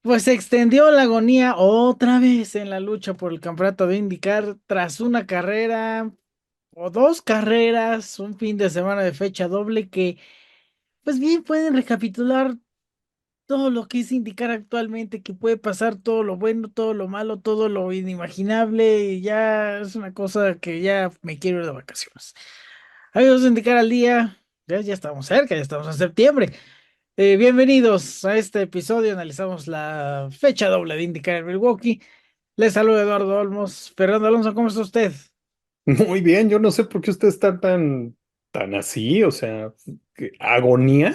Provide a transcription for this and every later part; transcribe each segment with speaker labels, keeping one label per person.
Speaker 1: Pues se extendió la agonía otra vez en la lucha por el campeonato de IndyCar tras una carrera o dos carreras, un fin de semana de fecha doble que, pues bien, pueden recapitular todo lo que es IndyCar actualmente, que puede pasar todo lo bueno, todo lo malo, todo lo inimaginable, y ya es una cosa que ya me quiero ir de vacaciones. Amigos de IndyCar al día, ya estamos cerca, ya estamos en septiembre. Bienvenidos a este episodio. Analizamos la fecha doble de IndyCar en Milwaukee. Les saluda Eduardo Olmos. Fernando Alonso, ¿cómo está usted?
Speaker 2: Muy bien, yo no sé por qué usted está tan así, o sea, agonía.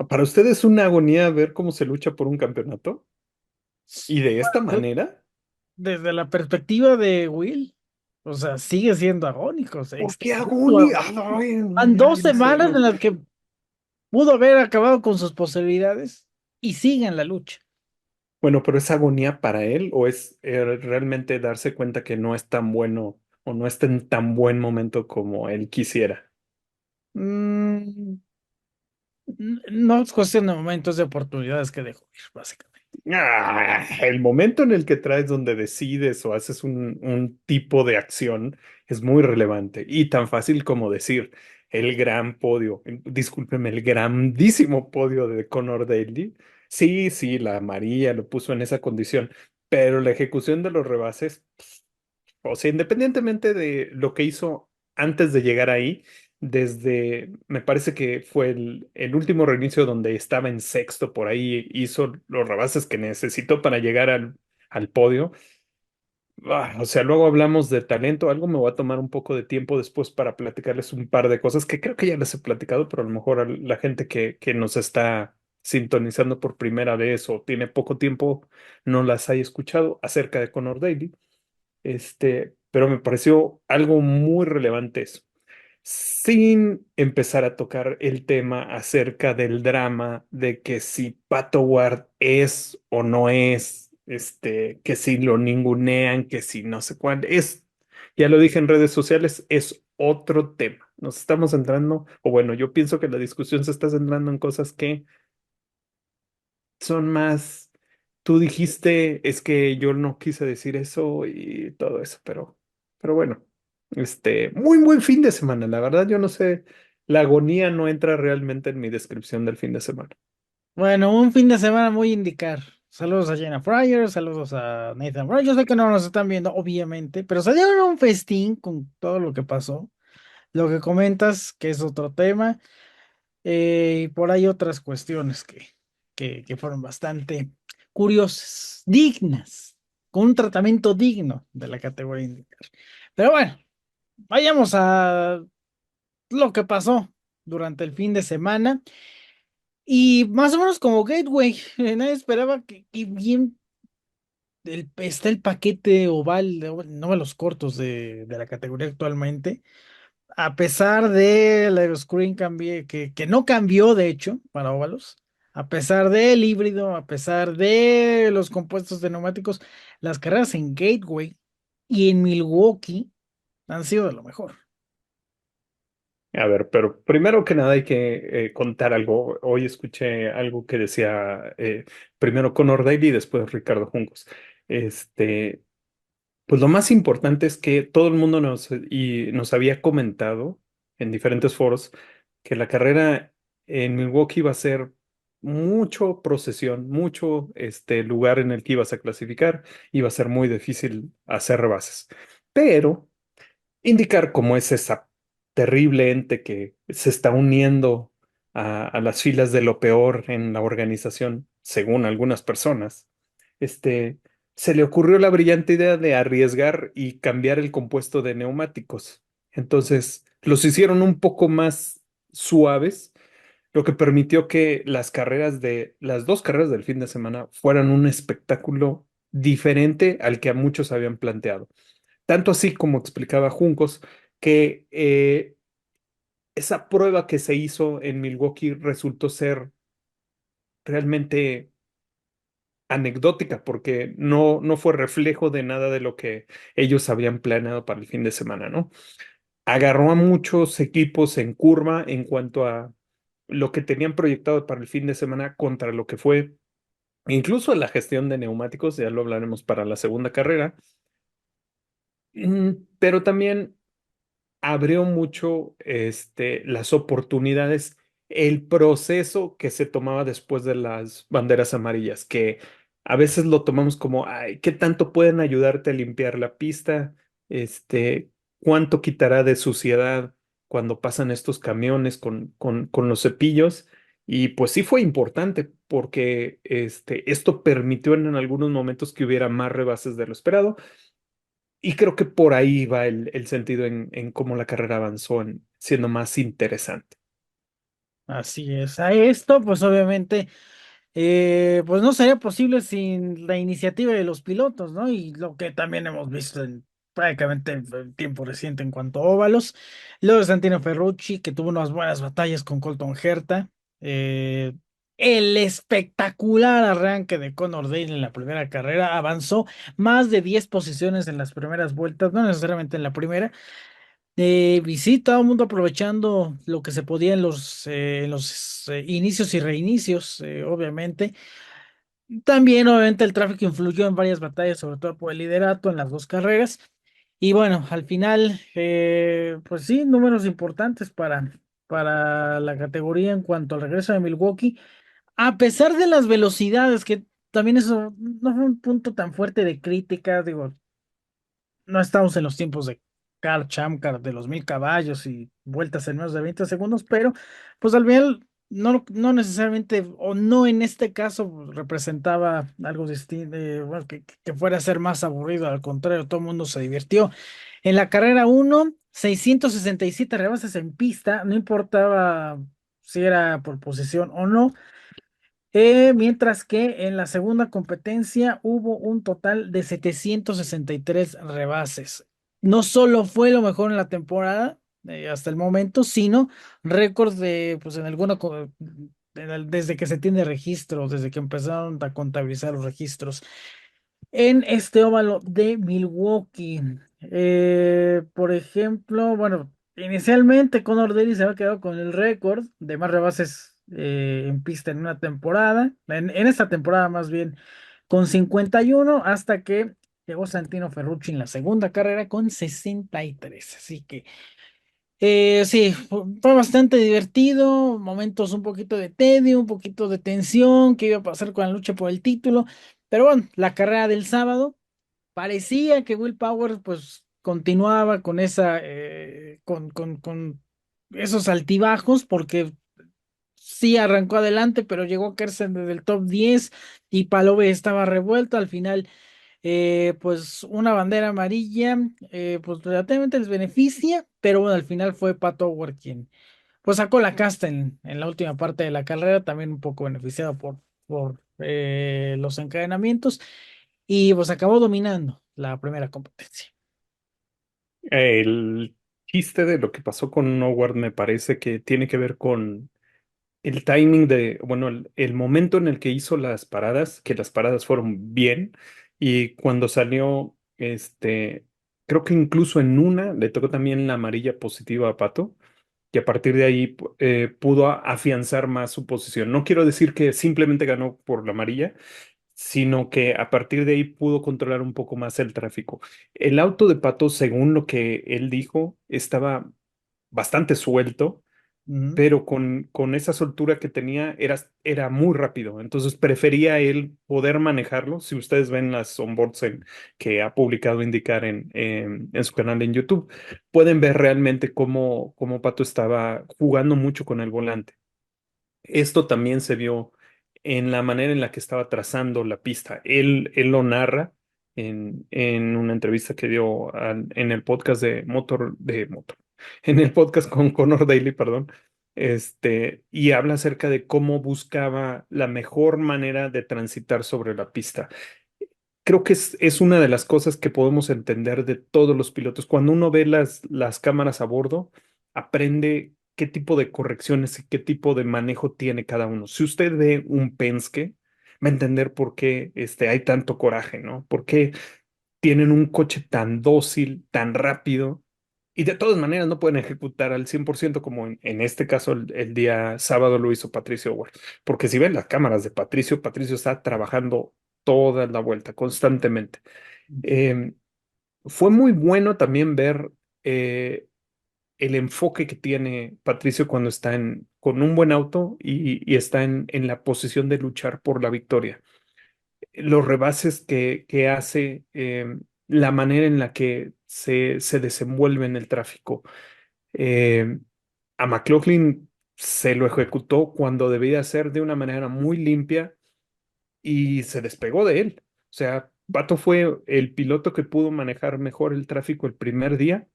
Speaker 2: ¿Para usted es una agonía ver cómo se lucha por un campeonato? ¿Y de esta manera?
Speaker 1: Desde la perspectiva de Will, o sea, sigue siendo agónico. Se
Speaker 2: ¿Por qué
Speaker 1: extendió su
Speaker 2: agonía?
Speaker 1: agonía.
Speaker 2: Ay, no,
Speaker 1: Van
Speaker 2: ya,
Speaker 1: dos
Speaker 2: en
Speaker 1: semanas en
Speaker 2: serio.
Speaker 1: las que pudo haber acabado con sus posibilidades y sigue en la lucha.
Speaker 2: Bueno, pero ¿es agonía para él o es realmente darse cuenta que no es tan bueno o no está en tan buen momento como él quisiera?
Speaker 1: Mm, no es cuestión de momentos de oportunidades que dejó ir, básicamente.
Speaker 2: El momento en el que traes donde decides o haces un tipo de acción es muy relevante y tan fácil como decir el gran podio, discúlpeme, el grandísimo podio de Conor Daly. Sí, sí, la María lo puso en esa condición, pero la ejecución de los rebases, o sea, independientemente de lo que hizo antes de llegar ahí, desde, me parece que fue el último reinicio donde estaba en sexto, por ahí hizo los rebases que necesitó para llegar al podio. O sea, luego hablamos de talento, algo me va a tomar un poco de tiempo después para platicarles un par de cosas que creo que ya les he platicado, pero a lo mejor a la gente que nos está sintonizando por primera vez o tiene poco tiempo no las haya escuchado acerca de Conor Daly. Pero me pareció algo muy relevante eso. Sin empezar a tocar el tema acerca del drama de que si Pato Ward es o no es, que si lo ningunean, que si no sé cuál es, ya lo dije en redes sociales, es otro tema. Nos estamos centrando, o bueno, yo pienso que la discusión se está centrando en cosas que son más, tú dijiste, es que yo no quise decir eso y todo eso, pero bueno, muy buen fin de semana, la verdad yo no sé, la agonía no entra realmente en mi descripción del fin de semana.
Speaker 1: Bueno, un fin de semana muy indicar. Saludos a Jenna Fryer, saludos a Nathan Bryan. Yo sé que no nos están viendo, obviamente, pero se dieron un festín con todo lo que pasó. Lo que comentas, que es otro tema, y por ahí otras cuestiones que fueron bastante curiosas, dignas, con un tratamiento digno de la categoría indicar. Pero bueno, vayamos a lo que pasó durante el fin de semana. Y más o menos como Gateway, nadie esperaba que bien está el paquete oval, no los cortos de la categoría actualmente, a pesar del aeroscreen que no cambió de hecho para óvalos, a pesar del híbrido, a pesar de los compuestos de neumáticos, las carreras en Gateway y en Milwaukee han sido de lo mejor.
Speaker 2: A ver, pero primero que nada hay que contar algo. Hoy escuché algo que decía primero Conor Daly y después Ricardo Juncos. Este, Pues lo más importante es que todo el mundo nos había comentado en diferentes foros que la carrera en Milwaukee iba a ser mucho procesión, mucho lugar en el que ibas a clasificar, iba a ser muy difícil hacer rebases. Pero indicar cómo es esa terrible ente que se está uniendo a las filas de lo peor en la organización, según algunas personas, este, se le ocurrió la brillante idea de arriesgar y cambiar el compuesto de neumáticos. Entonces, los hicieron un poco más suaves, lo que permitió que las dos carreras del fin de semana fueran un espectáculo diferente al que a muchos habían planteado. Tanto así como explicaba Juncos, que esa prueba que se hizo en Milwaukee resultó ser realmente anecdótica porque no fue reflejo de nada de lo que ellos habían planeado para el fin de semana, ¿no? Agarró a muchos equipos en curva en cuanto a lo que tenían proyectado para el fin de semana contra lo que fue Incluso la gestión de neumáticos, ya lo hablaremos para la segunda carrera. Pero también abrió mucho las oportunidades, el proceso que se tomaba después de las banderas amarillas, que a veces lo tomamos como, ay, ¿qué tanto pueden ayudarte a limpiar la pista? ¿Cuánto quitará de suciedad cuando pasan estos camiones con los cepillos? Y pues sí fue importante porque esto permitió en algunos momentos que hubiera más rebases de lo esperado y creo que por ahí va el sentido en cómo la carrera avanzó, siendo más interesante.
Speaker 1: Así es. A esto, pues obviamente, pues no sería posible sin la iniciativa de los pilotos, ¿no? Y lo que también hemos visto en prácticamente el tiempo reciente en cuanto a óvalos. Luego Santino Ferrucci, que tuvo unas buenas batallas con Colton Herta. eh, el espectacular arranque de Conor Daly en la primera carrera avanzó más de 10 posiciones en las primeras vueltas, no necesariamente en la primera. Y sí, todo el mundo aprovechando lo que se podía en los inicios y reinicios, obviamente. También, obviamente, el tráfico influyó en varias batallas, sobre todo por el liderato en las dos carreras. Y bueno, al final, pues sí, números importantes para la categoría en cuanto al regreso de Milwaukee. A pesar de las velocidades, que también eso no fue un punto tan fuerte de crítica, digo, no estamos en los tiempos de Car Chamcar de los 1000 caballos y vueltas en menos de 20 segundos, pero pues al final no necesariamente, o no en este caso, pues, representaba algo distinto, bueno, que fuera a ser más aburrido, al contrario, todo el mundo se divirtió. En la carrera uno 667 rebases en pista, no importaba si era por posición o no. Mientras que en la segunda competencia hubo un total de 763 rebases. No solo fue lo mejor en la temporada hasta el momento, sino récord de, pues en alguna, desde que se tiene registro, desde que empezaron a contabilizar los registros en este óvalo de Milwaukee. Por ejemplo, bueno, inicialmente Conor Daly se había quedado con el récord de más rebases en pista en una temporada, en esta temporada más bien, con 51, hasta que llegó Santino Ferrucci en la segunda carrera con 63. Así que sí, fue bastante divertido, momentos un poquito de tedio, un poquito de tensión, qué iba a pasar con la lucha por el título. Pero bueno, la carrera del sábado parecía que Will Power pues continuaba con con esos altibajos, porque sí arrancó adelante, pero llegó Kersen desde el top 10 y Palove estaba revuelto. Al final, pues una bandera amarilla, pues relativamente les beneficia, pero bueno, al final fue Pato Howard quien pues sacó la casta en la última parte de la carrera, también un poco beneficiado por los encadenamientos, y pues acabó dominando la primera competencia.
Speaker 2: El chiste de lo que pasó con Howard me parece que tiene que ver con el timing bueno, el momento en el que hizo las paradas, que las paradas fueron bien, y cuando salió, creo que incluso en una le tocó también la amarilla positiva a Pato, que a partir de ahí pudo afianzar más su posición. No quiero decir que simplemente ganó por la amarilla, sino que a partir de ahí pudo controlar un poco más el tráfico. El auto de Pato, según lo que él dijo, estaba bastante suelto,
Speaker 1: Ujú.
Speaker 2: pero con esa soltura que tenía era muy rápido. Entonces prefería él poder manejarlo. Si ustedes ven las onboards que ha publicado Indicar en su canal en YouTube, pueden ver realmente cómo Pato estaba jugando mucho con el volante. Esto también se vio en la manera en la que estaba trazando la pista. Él lo narra en una entrevista que dio en el podcast de Motor, en el podcast con Conor Daly, perdón, y habla acerca de cómo buscaba la mejor manera de transitar sobre la pista. Creo que es una de las cosas que podemos entender de todos los pilotos. Cuando uno ve las cámaras a bordo, aprende qué tipo de correcciones y qué tipo de manejo tiene cada uno. Si usted ve un Penske, va a entender por qué hay tanto coraje, ¿no? ¿Por qué tienen un coche tan dócil, tan rápido Y de todas maneras no pueden ejecutar al 100% como en este caso el día sábado lo hizo Patricio Ward. Porque si ven las cámaras de Patricio, Patricio está trabajando toda la vuelta, constantemente. Eh, Fue muy bueno también ver eh, el enfoque que tiene Patricio cuando está con un buen auto y está en la posición de luchar por la victoria. Los rebases que hace, la manera en la que se desenvuelve en el tráfico. Eh, a McLaughlin se lo ejecutó cuando debía ser de una manera muy limpia y se despegó de él. O sea, Pato fue el piloto que pudo manejar mejor el tráfico el primer día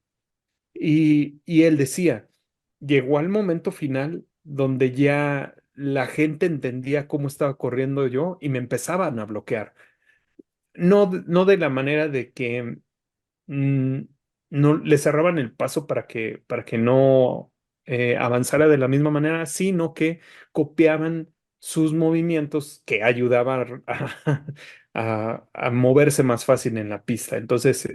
Speaker 2: y él decía, llegó al momento final donde ya la gente entendía cómo estaba corriendo yo y me empezaban a bloquear. No, no de la manera de que mm, no le cerraban el paso para que no avanzara de la misma manera, sino que copiaban sus movimientos que ayudaban a moverse más fácil en la pista. Entonces,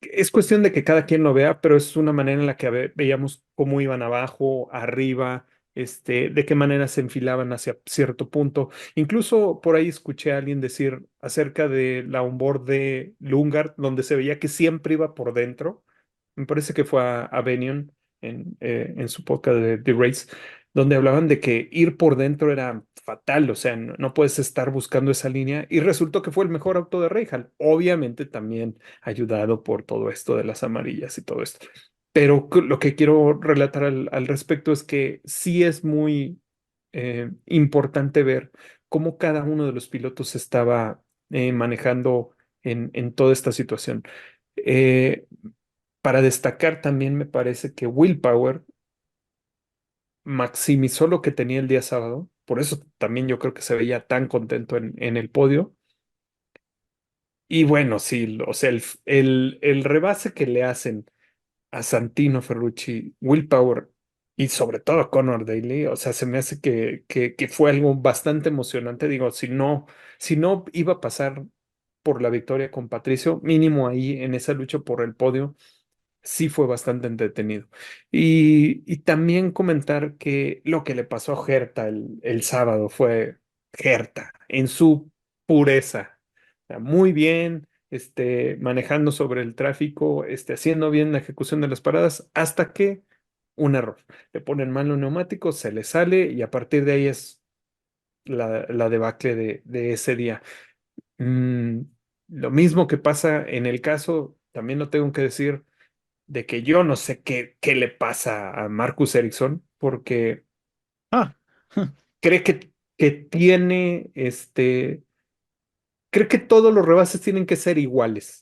Speaker 2: es cuestión de que cada quien lo vea, pero es una manera en la que veíamos cómo iban abajo, arriba, de qué manera se enfilaban hacia cierto punto. Incluso por ahí escuché a alguien decir acerca de la onboard de Lungard, donde se veía que siempre iba por dentro. Me parece que fue a Benion en su podcast de The Race, donde hablaban de que ir por dentro era fatal, o sea, no puedes estar buscando esa línea, y resultó que fue el mejor auto de Rahal, obviamente también ayudado por todo esto de las amarillas y todo esto. Pero lo que quiero relatar al respecto es que sí es muy importante ver cómo cada uno de los pilotos estaba manejando en toda esta situación. Eh, para destacar también me parece que Willpower maximizó lo que tenía el día sábado, por eso también yo creo que se veía tan contento en el podio. Y bueno, sí, o sea, el rebase que le hacen a Santino Ferrucci, Willpower y sobre todo a Conor Daly, o sea, se me hace que fue algo bastante emocionante. Digo, si no iba a pasar por la victoria con Patricio, mínimo ahí en esa lucha por el podio sí fue bastante entretenido. Y también comentar que lo que le pasó a Herta el sábado fue Herta en su pureza. O sea, muy bien, manejando sobre el tráfico, haciendo bien la ejecución de las paradas, hasta que un error. Le ponen mal los neumáticos, se le sale y a partir de ahí es la debacle de ese día. Mm, lo mismo que pasa en el caso, también lo tengo que decir de que yo no sé qué le pasa a Marcus Ericsson, porque
Speaker 1: Ah,
Speaker 2: cree que tiene, cree que todos los rebases tienen que ser iguales.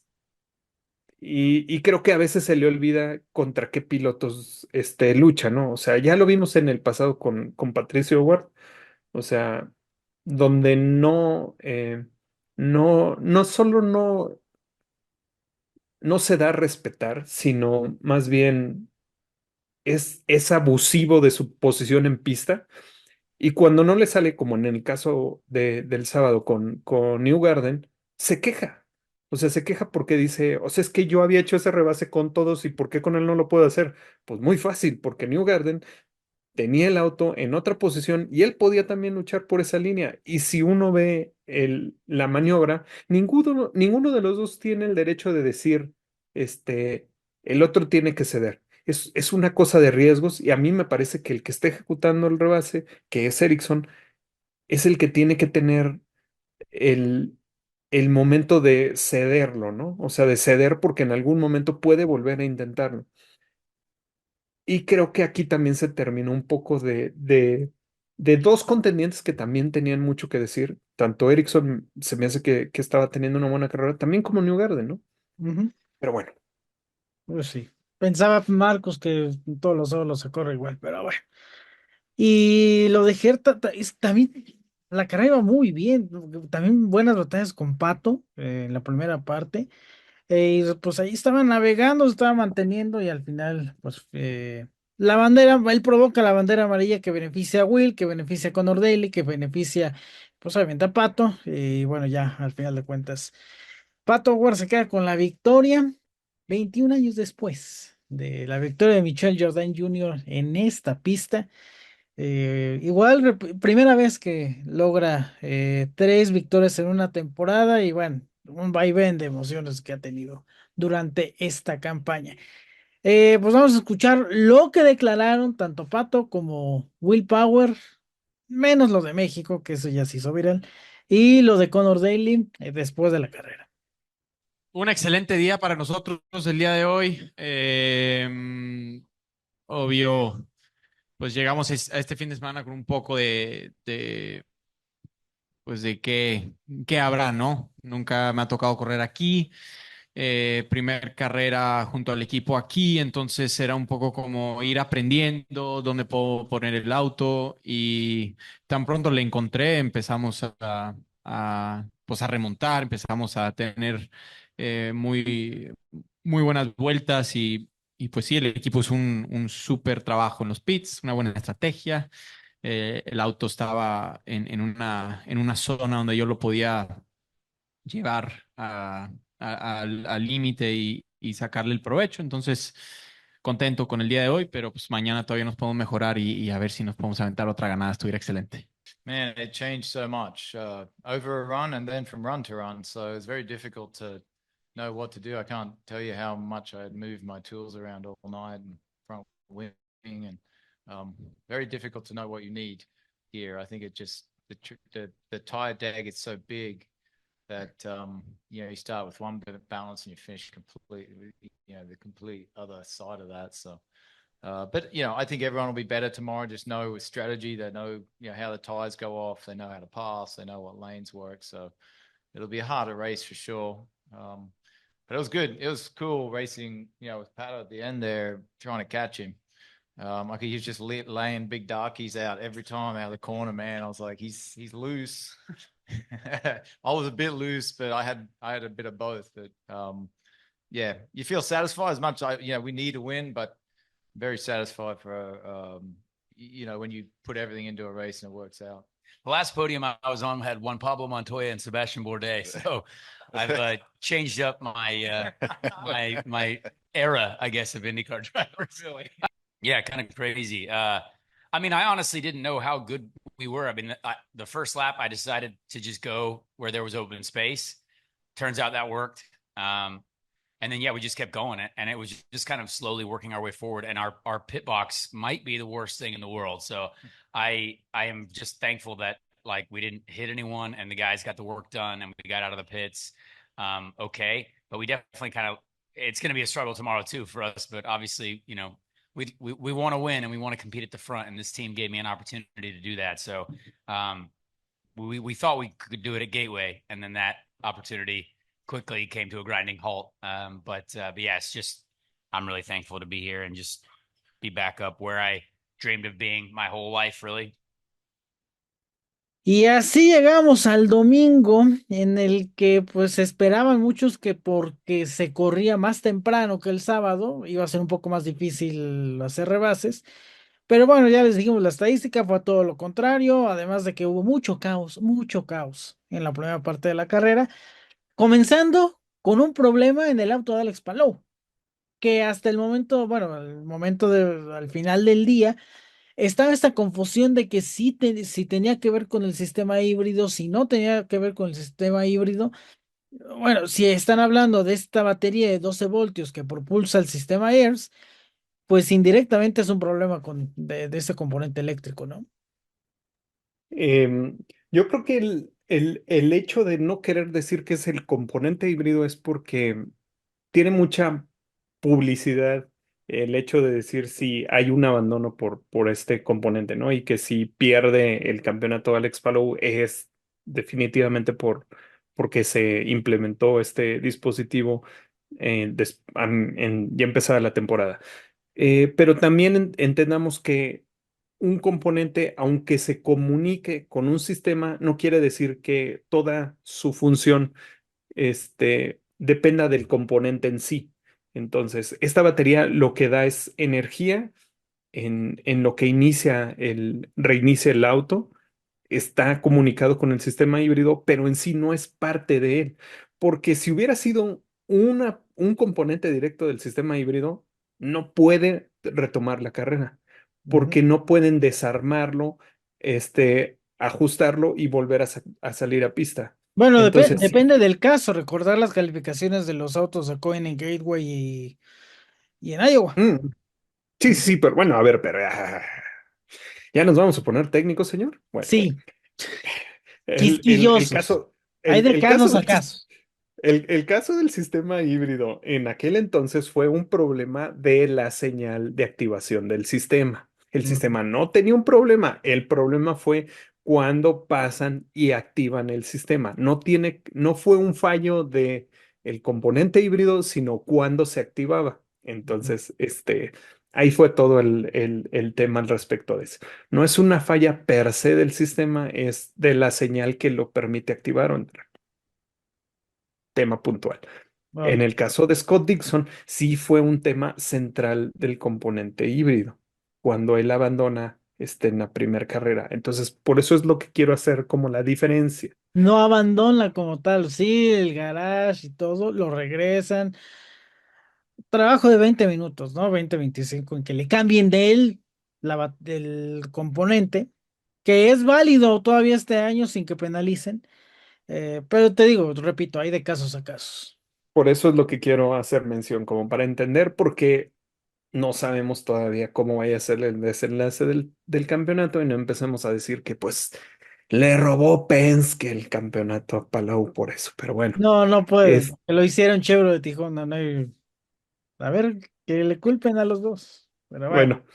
Speaker 2: Y creo que a veces se le olvida contra qué pilotos lucha, ¿no? O sea, ya lo vimos en el pasado con Patricio Ward, o sea, donde no solo no se da a respetar, sino más bien es abusivo de su posición en pista. Y cuando no le sale, como en el caso del sábado con New Garden, se queja. O sea, se queja porque dice, o sea, es que yo había hecho ese rebase con todos y ¿por qué con él no lo puedo hacer? Pues muy fácil, porque New Garden tenía el auto en otra posición y él podía también luchar por esa línea. Y si uno ve la maniobra, ninguno de los dos tiene el derecho de decir, el otro tiene que ceder. Es una cosa de riesgos y a mí me parece que el que está ejecutando el rebase, que es Ericsson, es el que tiene que tener el, el momento de cederlo, ¿no? O sea, de ceder porque en algún momento puede volver a intentarlo. Y creo que aquí también se terminó un poco de dos contendientes que también tenían mucho que decir. Tanto Ericsson se me hace que estaba teniendo una buena carrera, también como New Garden, ¿no?
Speaker 1: ujú,
Speaker 2: Pero bueno,
Speaker 1: pues sí. Pensaba Marcos que todos los sábados se corre igual, pero bueno. Y lo de Herta también, la carrera iba muy bien. También buenas batallas con Pato en la primera parte. Y pues ahí estaba navegando, se estaba manteniendo y al final, pues la bandera, él provoca la bandera amarilla que beneficia a Will, que beneficia a Conor Daly, que beneficia, pues obviamente a Pato. Y bueno, ya al final de cuentas, Pato Ward se queda con la victoria. 21 años después de la victoria de Michael Jordan Jr. en esta pista. Igual, primera vez que logra 3 victorias en una temporada y bueno, un vaivén de emociones que ha tenido durante esta campaña. Pues vamos a escuchar lo que declararon tanto Pato como Will Power, menos lo de México, que eso ya se hizo viral, y lo de Conor Daly después de la carrera.
Speaker 3: Un excelente día para nosotros el día de hoy. Obvio, pues llegamos a este fin de semana con un poco pues de qué habrá, ¿no? Nunca me ha tocado correr aquí. Primer carrera junto al equipo aquí, entonces era un poco como ir aprendiendo dónde puedo poner el auto y tan pronto le encontré, empezamos pues a remontar, empezamos a tener muy buenas vueltas y pues sí, el equipo hizo un súper trabajo en los pits, una buena estrategia. El auto estaba en una zona donde yo lo podía llevar al límite y sacarle el provecho. Entonces, contento con el día de hoy, pero pues mañana todavía nos podemos mejorar y a ver si nos podemos aventar otra ganada. Estuviera excelente.
Speaker 4: Man, it changed so much over a run and then from run to run. So it's very difficult to know what to do. I can't tell you how much I had moved my tools around all night and front wing and very difficult to know what you need here. I think it just the tire dag is so big that you start with one bit of balance and you finish completely the complete other side of that. So but I think everyone will be better tomorrow. Just know with strategy, they know how the tires go off, they know how to pass, they know what lanes work. So it'll be a harder race for sure. But it was good. It was cool racing, with Pato at the end there trying to catch him. Like he was just laying big darkies out every time out of the corner, man. I was like, he's loose. I was a bit loose, but I had a bit of both. But yeah, you feel satisfied as much. We need to win, but very satisfied for when you put everything into a race and it works out.
Speaker 5: The last podium I was on had Juan Pablo Montoya and Sebastian Bourdais, so I've changed up my my era, I guess, of IndyCar drivers. Really? Yeah, kind of crazy. I mean, I honestly didn't know how good we were. I mean, the first lap, I decided to just go where there was open space. Turns out that worked. And then, yeah, we just kept going, and it was just kind of slowly working our way forward. And our pit box might be the worst thing in the world. So I am just thankful that like we didn't hit anyone and the guys got the work done and we got out of the pits. Okay. But we definitely it's going to be a struggle tomorrow too for us. But obviously, we want to win and we want to compete at the front. And this team gave me an opportunity to do that. So we thought we could do it at Gateway. And then that opportunity quickly came to a grinding halt. But yeah, it's just, I'm really thankful to be here and just be back up where I dreamed of being my whole life, really.
Speaker 1: Y así llegamos al domingo en el que pues esperaban muchos que porque se corría más temprano que el sábado iba a ser un poco más difícil hacer rebases, pero bueno, ya les dijimos la estadística fue todo lo contrario, además de que hubo mucho caos en la primera parte de la carrera, comenzando con un problema en el auto de Alex Palou, que hasta el momento, bueno, al final del día estaba esta confusión de que si tenía que ver con el sistema híbrido, si no tenía que ver con el sistema híbrido. Bueno, si están hablando de esta batería de 12 voltios que propulsa el sistema ERS, pues indirectamente es un problema de este componente eléctrico, ¿no?
Speaker 2: Yo creo que el hecho de no querer decir que es el componente híbrido es porque tiene mucha publicidad el hecho de decir si hay un abandono por este componente, ¿no? Y que si pierde el campeonato Alex Palou es definitivamente porque se implementó este dispositivo ya empezada la temporada. Pero también entendamos que un componente, aunque se comunique con un sistema, no quiere decir que toda su función dependa del componente en sí. Entonces, esta batería lo que da es energía en lo que reinicia el auto, está comunicado con el sistema híbrido, pero en sí no es parte de él. Porque si hubiera sido un componente directo del sistema híbrido no puede retomar la carrera
Speaker 1: Ujú.
Speaker 2: porque no pueden desarmarlo, ajustarlo y volver a salir a pista.
Speaker 1: Bueno,
Speaker 2: Entonces, sí.
Speaker 1: depende del caso, recordar las calificaciones de los autos de Cohen en Gateway y en Iowa.
Speaker 2: Mm, sí, sí,
Speaker 1: Ujú.
Speaker 2: sí, pero bueno, a ver, pero ya nos vamos a poner técnicos, señor. Bueno,
Speaker 1: Sí,
Speaker 2: el
Speaker 1: quisquillosos.
Speaker 2: caso,
Speaker 1: Hay de
Speaker 2: el caso
Speaker 1: casos a
Speaker 2: del,
Speaker 1: casos.
Speaker 2: el caso del sistema híbrido en aquel entonces fue un problema de la señal de activación del sistema. El
Speaker 1: Ujú.
Speaker 2: sistema no tenía un problema, el problema fue cuando pasan y activan el sistema. No fue un fallo de el componente híbrido, sino cuando se activaba. Entonces, ahí fue todo el tema al respecto de eso. No es una falla per se del sistema, es de la señal que lo permite activar o entrar. Tema puntual. En
Speaker 1: Ok.
Speaker 2: el caso de Scott Dixon, sí fue un tema central del componente híbrido, cuando él abandona en la primera carrera. Entonces, por eso es lo que quiero hacer como la diferencia.
Speaker 1: No abandona como tal, sí, el garage y todo, lo regresan. Trabajo de 20 minutos, ¿no? 20, 25 en que le cambien de él del componente, que es válido todavía este año sin que penalicen. Pero te digo, repito, hay de casos a casos.
Speaker 2: Por eso es lo que quiero hacer mención, como para entender por qué no sabemos todavía cómo vaya a ser el desenlace del campeonato y no empecemos a decir que pues le robó Penske el campeonato a Palau por eso. Pero bueno,
Speaker 1: No, no puede,
Speaker 2: es
Speaker 1: porque lo hicieron Chevro de Tijuana, no a ver, que le culpen a los dos. Pero bueno.
Speaker 2: bueno.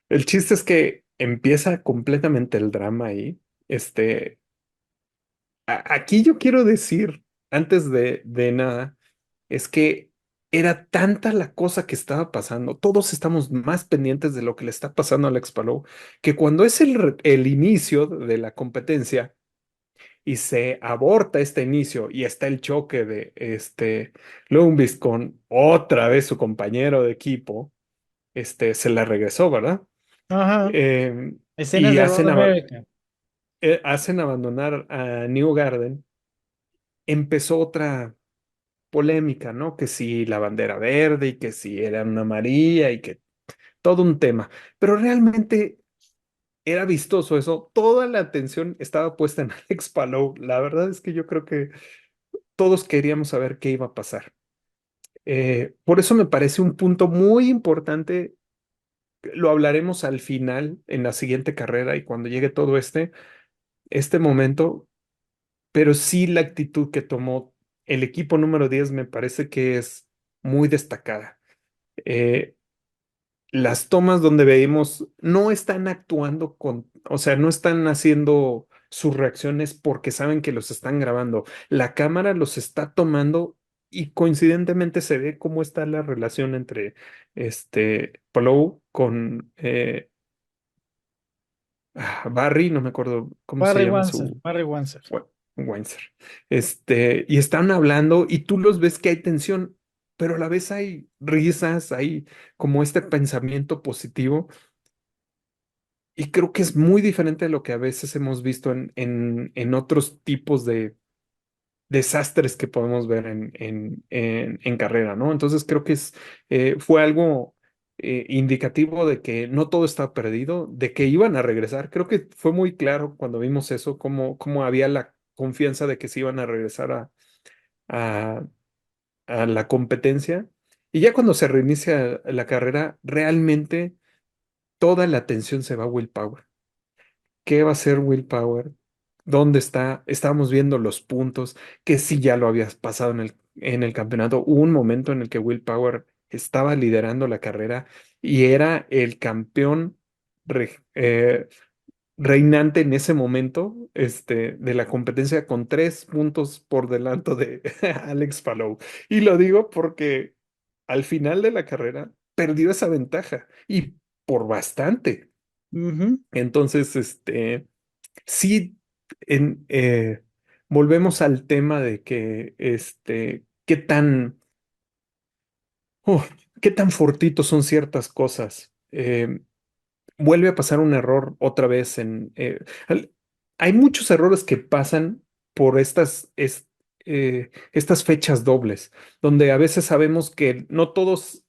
Speaker 2: El chiste es que empieza completamente el drama ahí. Aquí yo quiero decir, antes de nada, es que era tanta la cosa que estaba pasando, todos estamos más pendientes de lo que le está pasando a Alex Palou, que cuando es el inicio de la competencia y se aborta este inicio y está el choque de Lundqvist con otra vez su compañero de equipo, se la regresó, ¿verdad?
Speaker 1: Ajá.
Speaker 2: Eh,
Speaker 1: Escenas
Speaker 2: y
Speaker 1: de Road America.
Speaker 2: hacen abandonar a New Garden. Empezó otra polémica, ¿no? Que si la bandera verde y que si era una amarilla y que todo un tema. Pero realmente era vistoso eso. Toda la atención estaba puesta en Alex Palou. La verdad es que yo creo que todos queríamos saber qué iba a pasar. Por eso me parece un punto muy importante. Lo hablaremos al final, en la siguiente carrera y cuando llegue todo este momento, pero sí la actitud que tomó el equipo número 10 me parece que es muy destacada. Eh, las tomas donde veíamos no están actuando o sea, no están haciendo sus reacciones porque saben que los están grabando. La cámara los está tomando y coincidentemente se ve cómo está la relación entre Palou con Barry, no me acuerdo cómo se
Speaker 1: Barry
Speaker 2: llama
Speaker 1: Wanzer,
Speaker 2: su
Speaker 1: Barry Wanzer.
Speaker 2: Weinzer. Y están hablando y tú los ves que hay tensión, pero a la vez hay risas, hay como este pensamiento positivo. Y creo que es muy diferente de lo que a veces hemos visto en otros tipos de desastres que podemos ver en carrera, ¿no? Entonces creo que fue algo indicativo de que no todo estaba perdido, de que iban a regresar. Creo que fue muy claro cuando vimos eso, cómo había la confianza de que se iban a regresar a, a la competencia. Y ya cuando se reinicia la carrera, realmente toda la atención se va a Will Power. ¿Qué va a hacer Will Power? ¿Dónde está? Estábamos viendo los puntos, que sí ya lo habías pasado en el campeonato. Hubo un momento en el que Will Power estaba liderando la carrera y era el campeón reinante en ese momento de la competencia con 3 puntos por delante de Alex Palou. Y lo digo porque al final de la carrera perdió esa ventaja y por bastante.
Speaker 1: Ujú.
Speaker 2: Entonces, sí, volvemos al tema de que, uf, qué tan fortitos son ciertas cosas. Vuelve a pasar un error otra vez hay muchos errores que pasan por estas fechas dobles, donde a veces sabemos que no todos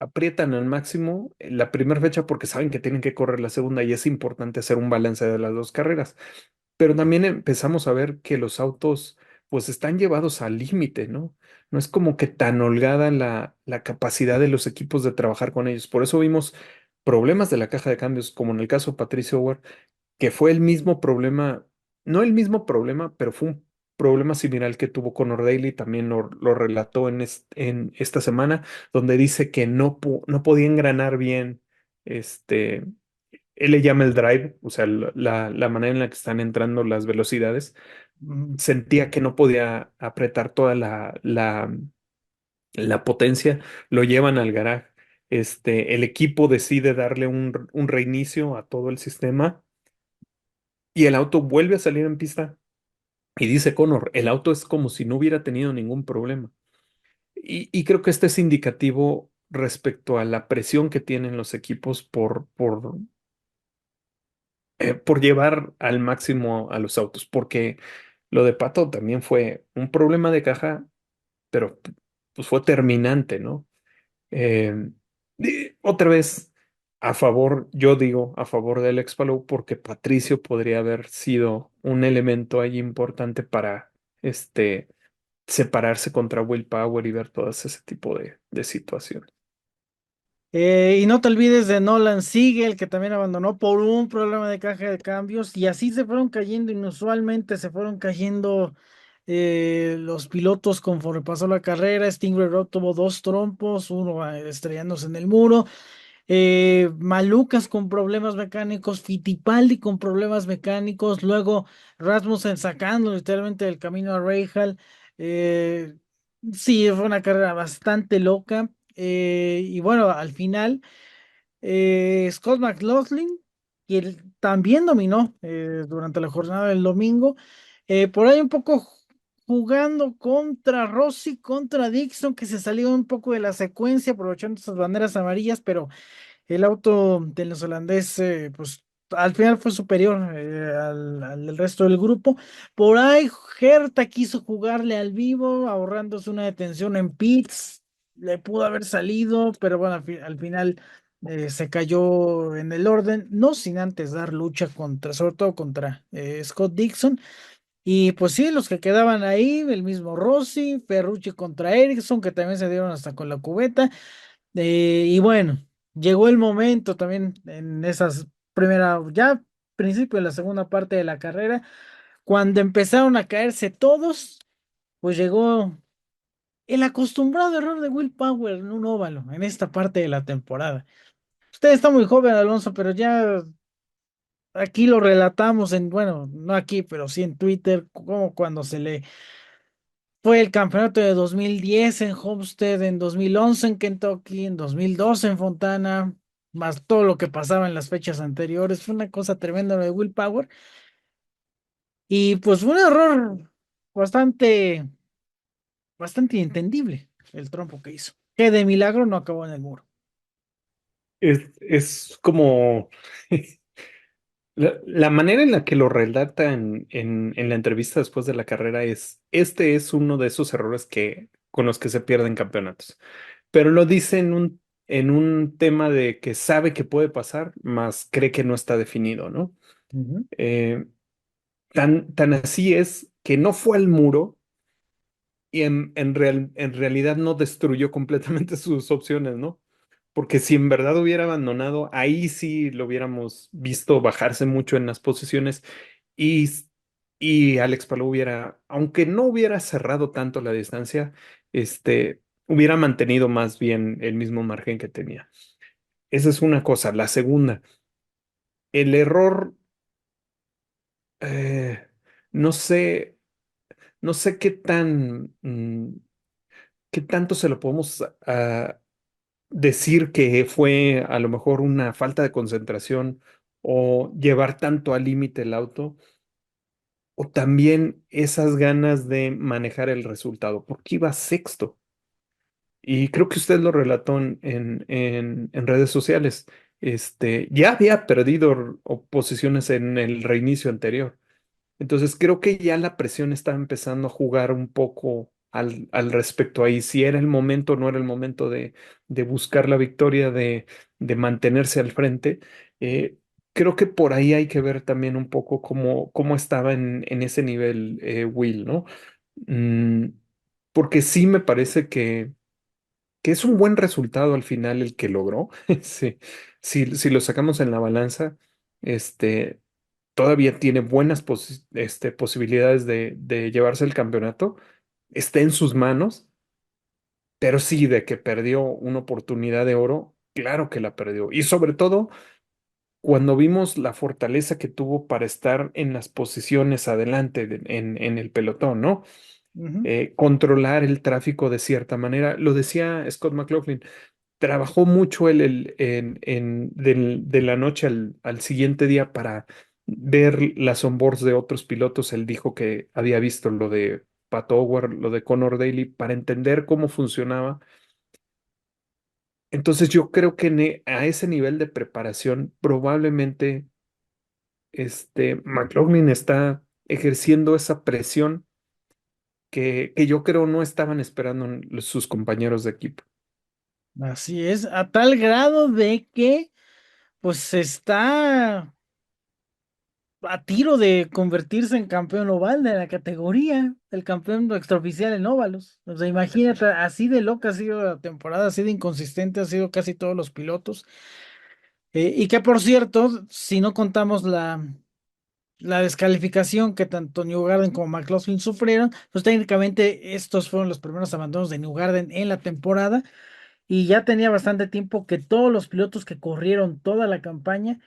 Speaker 2: aprietan al máximo la primera fecha porque saben que tienen que correr la segunda y es importante hacer un balance de las dos carreras. Pero también empezamos a ver que los autos pues están llevados al límite, ¿no? No es como que tan holgada la capacidad de los equipos de trabajar con ellos. Por eso vimos problemas de la caja de cambios, como en el caso de Patricio Ward, que fue el mismo problema, no el mismo problema, pero fue un problema similar que tuvo Conor Daly, también lo relató en esta semana, donde dice que no podía engranar bien, este, él le llama el drive, o sea, la manera en la que están entrando las velocidades,
Speaker 1: Ujú.
Speaker 2: sentía que no podía apretar toda la potencia, lo llevan al garage. El equipo decide darle un reinicio a todo el sistema y el auto vuelve a salir en pista. Y dice Connor, el auto es como si no hubiera tenido ningún problema. Y creo que este es indicativo respecto a la presión que tienen los equipos por llevar al máximo a los autos, porque lo de Pato también fue un problema de caja, pero pues fue terminante, ¿no? Eh, Otra vez, yo digo, a favor del Alex Palou, porque Patricio podría haber sido un elemento ahí importante para separarse contra Will Power y ver todas ese tipo de situaciones.
Speaker 1: Y no te olvides de Nolan Siegel, que también abandonó por un problema de caja de cambios, y así se fueron cayendo, inusualmente se fueron cayendo los pilotos conforme pasó la carrera. Stingray Road tuvo dos trompos, uno estrellándose en el muro. Malucas con problemas mecánicos, Fittipaldi con problemas mecánicos, luego Rasmussen sacando literalmente del camino a Rahal. Eh, sí, fue una carrera bastante loca. Y bueno, al final, Scott McLaughlin, quien también dominó durante la jornada del domingo, por ahí un poco jugando contra Rossi, contra Dixon, que se salió un poco de la secuencia, aprovechando esas banderas amarillas, pero el auto del neozelandés, pues al final fue superior al del resto del grupo. Por ahí Herta quiso jugarle al vivo, ahorrándose una detención en pits. Le pudo haber salido, pero bueno, al final se cayó en el orden, no sin antes dar lucha contra, sobre todo contra Scott Dixon. Y pues sí, los que quedaban ahí, el mismo Rossi, Ferrucci contra Ericsson, que también se dieron hasta con la cubeta. Y bueno, llegó el momento también en esas ya principio de la segunda parte de la carrera, cuando empezaron a caerse todos, pues llegó el acostumbrado error de Will Power en un óvalo en esta parte de la temporada. Usted está muy joven, Alonso, pero ya aquí lo relatamos bueno, no aquí, pero sí en Twitter, como cuando se le fue el campeonato de 2010 en Homestead, en 2011 en Kentucky, en 2012 en Fontana, más todo lo que pasaba en las fechas anteriores. Fue una cosa tremenda lo de Will Power. Y pues fue un error bastante, bastante entendible el trompo que hizo. Que de milagro no acabó en el muro.
Speaker 2: Es como la manera en la que lo relata en la entrevista después de la carrera este es uno de esos errores con los que se pierden campeonatos. Pero lo dice en un tema de que sabe que puede pasar, más cree que no está definido, ¿no?
Speaker 1: Ujú.
Speaker 2: Eh, tan así es que no fue al muro y en realidad no destruyó completamente sus opciones, ¿no? Porque si en verdad hubiera abandonado, ahí sí lo hubiéramos visto bajarse mucho en las posiciones y, y Alex Palou aunque no hubiera cerrado tanto la distancia, hubiera mantenido más bien el mismo margen que tenía. Esa es una cosa. La segunda, el error, eh, no sé, no sé qué tanto se lo podemos decir que fue a lo mejor una falta de concentración o llevar tanto al límite el auto, o también esas ganas de manejar el resultado, porque iba sexto. Y creo que usted lo relató en redes sociales. Ya había perdido posiciones en el reinicio anterior. Entonces creo que ya la presión estaba empezando a jugar un poco al respecto ahí, si era el momento o no era el momento de buscar la victoria, de mantenerse al frente. Eh, Creo que por ahí hay que ver también un poco cómo estaba en ese nivel Will, ¿no? Mm, Porque sí me parece que es un buen resultado al final el que logró. Sí, si lo sacamos en la balanza, este, todavía tiene buenas posibilidades de llevarse el campeonato. Está en sus manos, pero sí, de que perdió una oportunidad de oro, claro que la perdió. Y sobre todo, cuando vimos la fortaleza que tuvo para estar en las posiciones adelante en el pelotón, ¿no?
Speaker 1: Ujú.
Speaker 2: Controlar el tráfico de cierta manera. Lo decía Scott McLaughlin, trabajó mucho de la noche al siguiente día para ver las onboards de otros pilotos. Él dijo que había visto lo de Pat Howard, lo de Connor Daly, para entender cómo funcionaba. Entonces yo creo que a ese nivel de preparación probablemente McLaughlin está ejerciendo esa presión que yo creo no estaban esperando sus compañeros de equipo.
Speaker 1: Así es, a tal grado de que pues está a tiro de convertirse en campeón oval de la categoría, el campeón extraoficial en óvalos. O sea, imagínate, así de loca ha sido la temporada, así de inconsistente ha sido casi todos los pilotos. Y que por cierto, si no contamos la descalificación que tanto Newgarden como McLaughlin sufrieron, pues técnicamente estos fueron los primeros abandonos de Newgarden en la temporada. Y ya tenía bastante tiempo que todos los pilotos que corrieron toda la campaña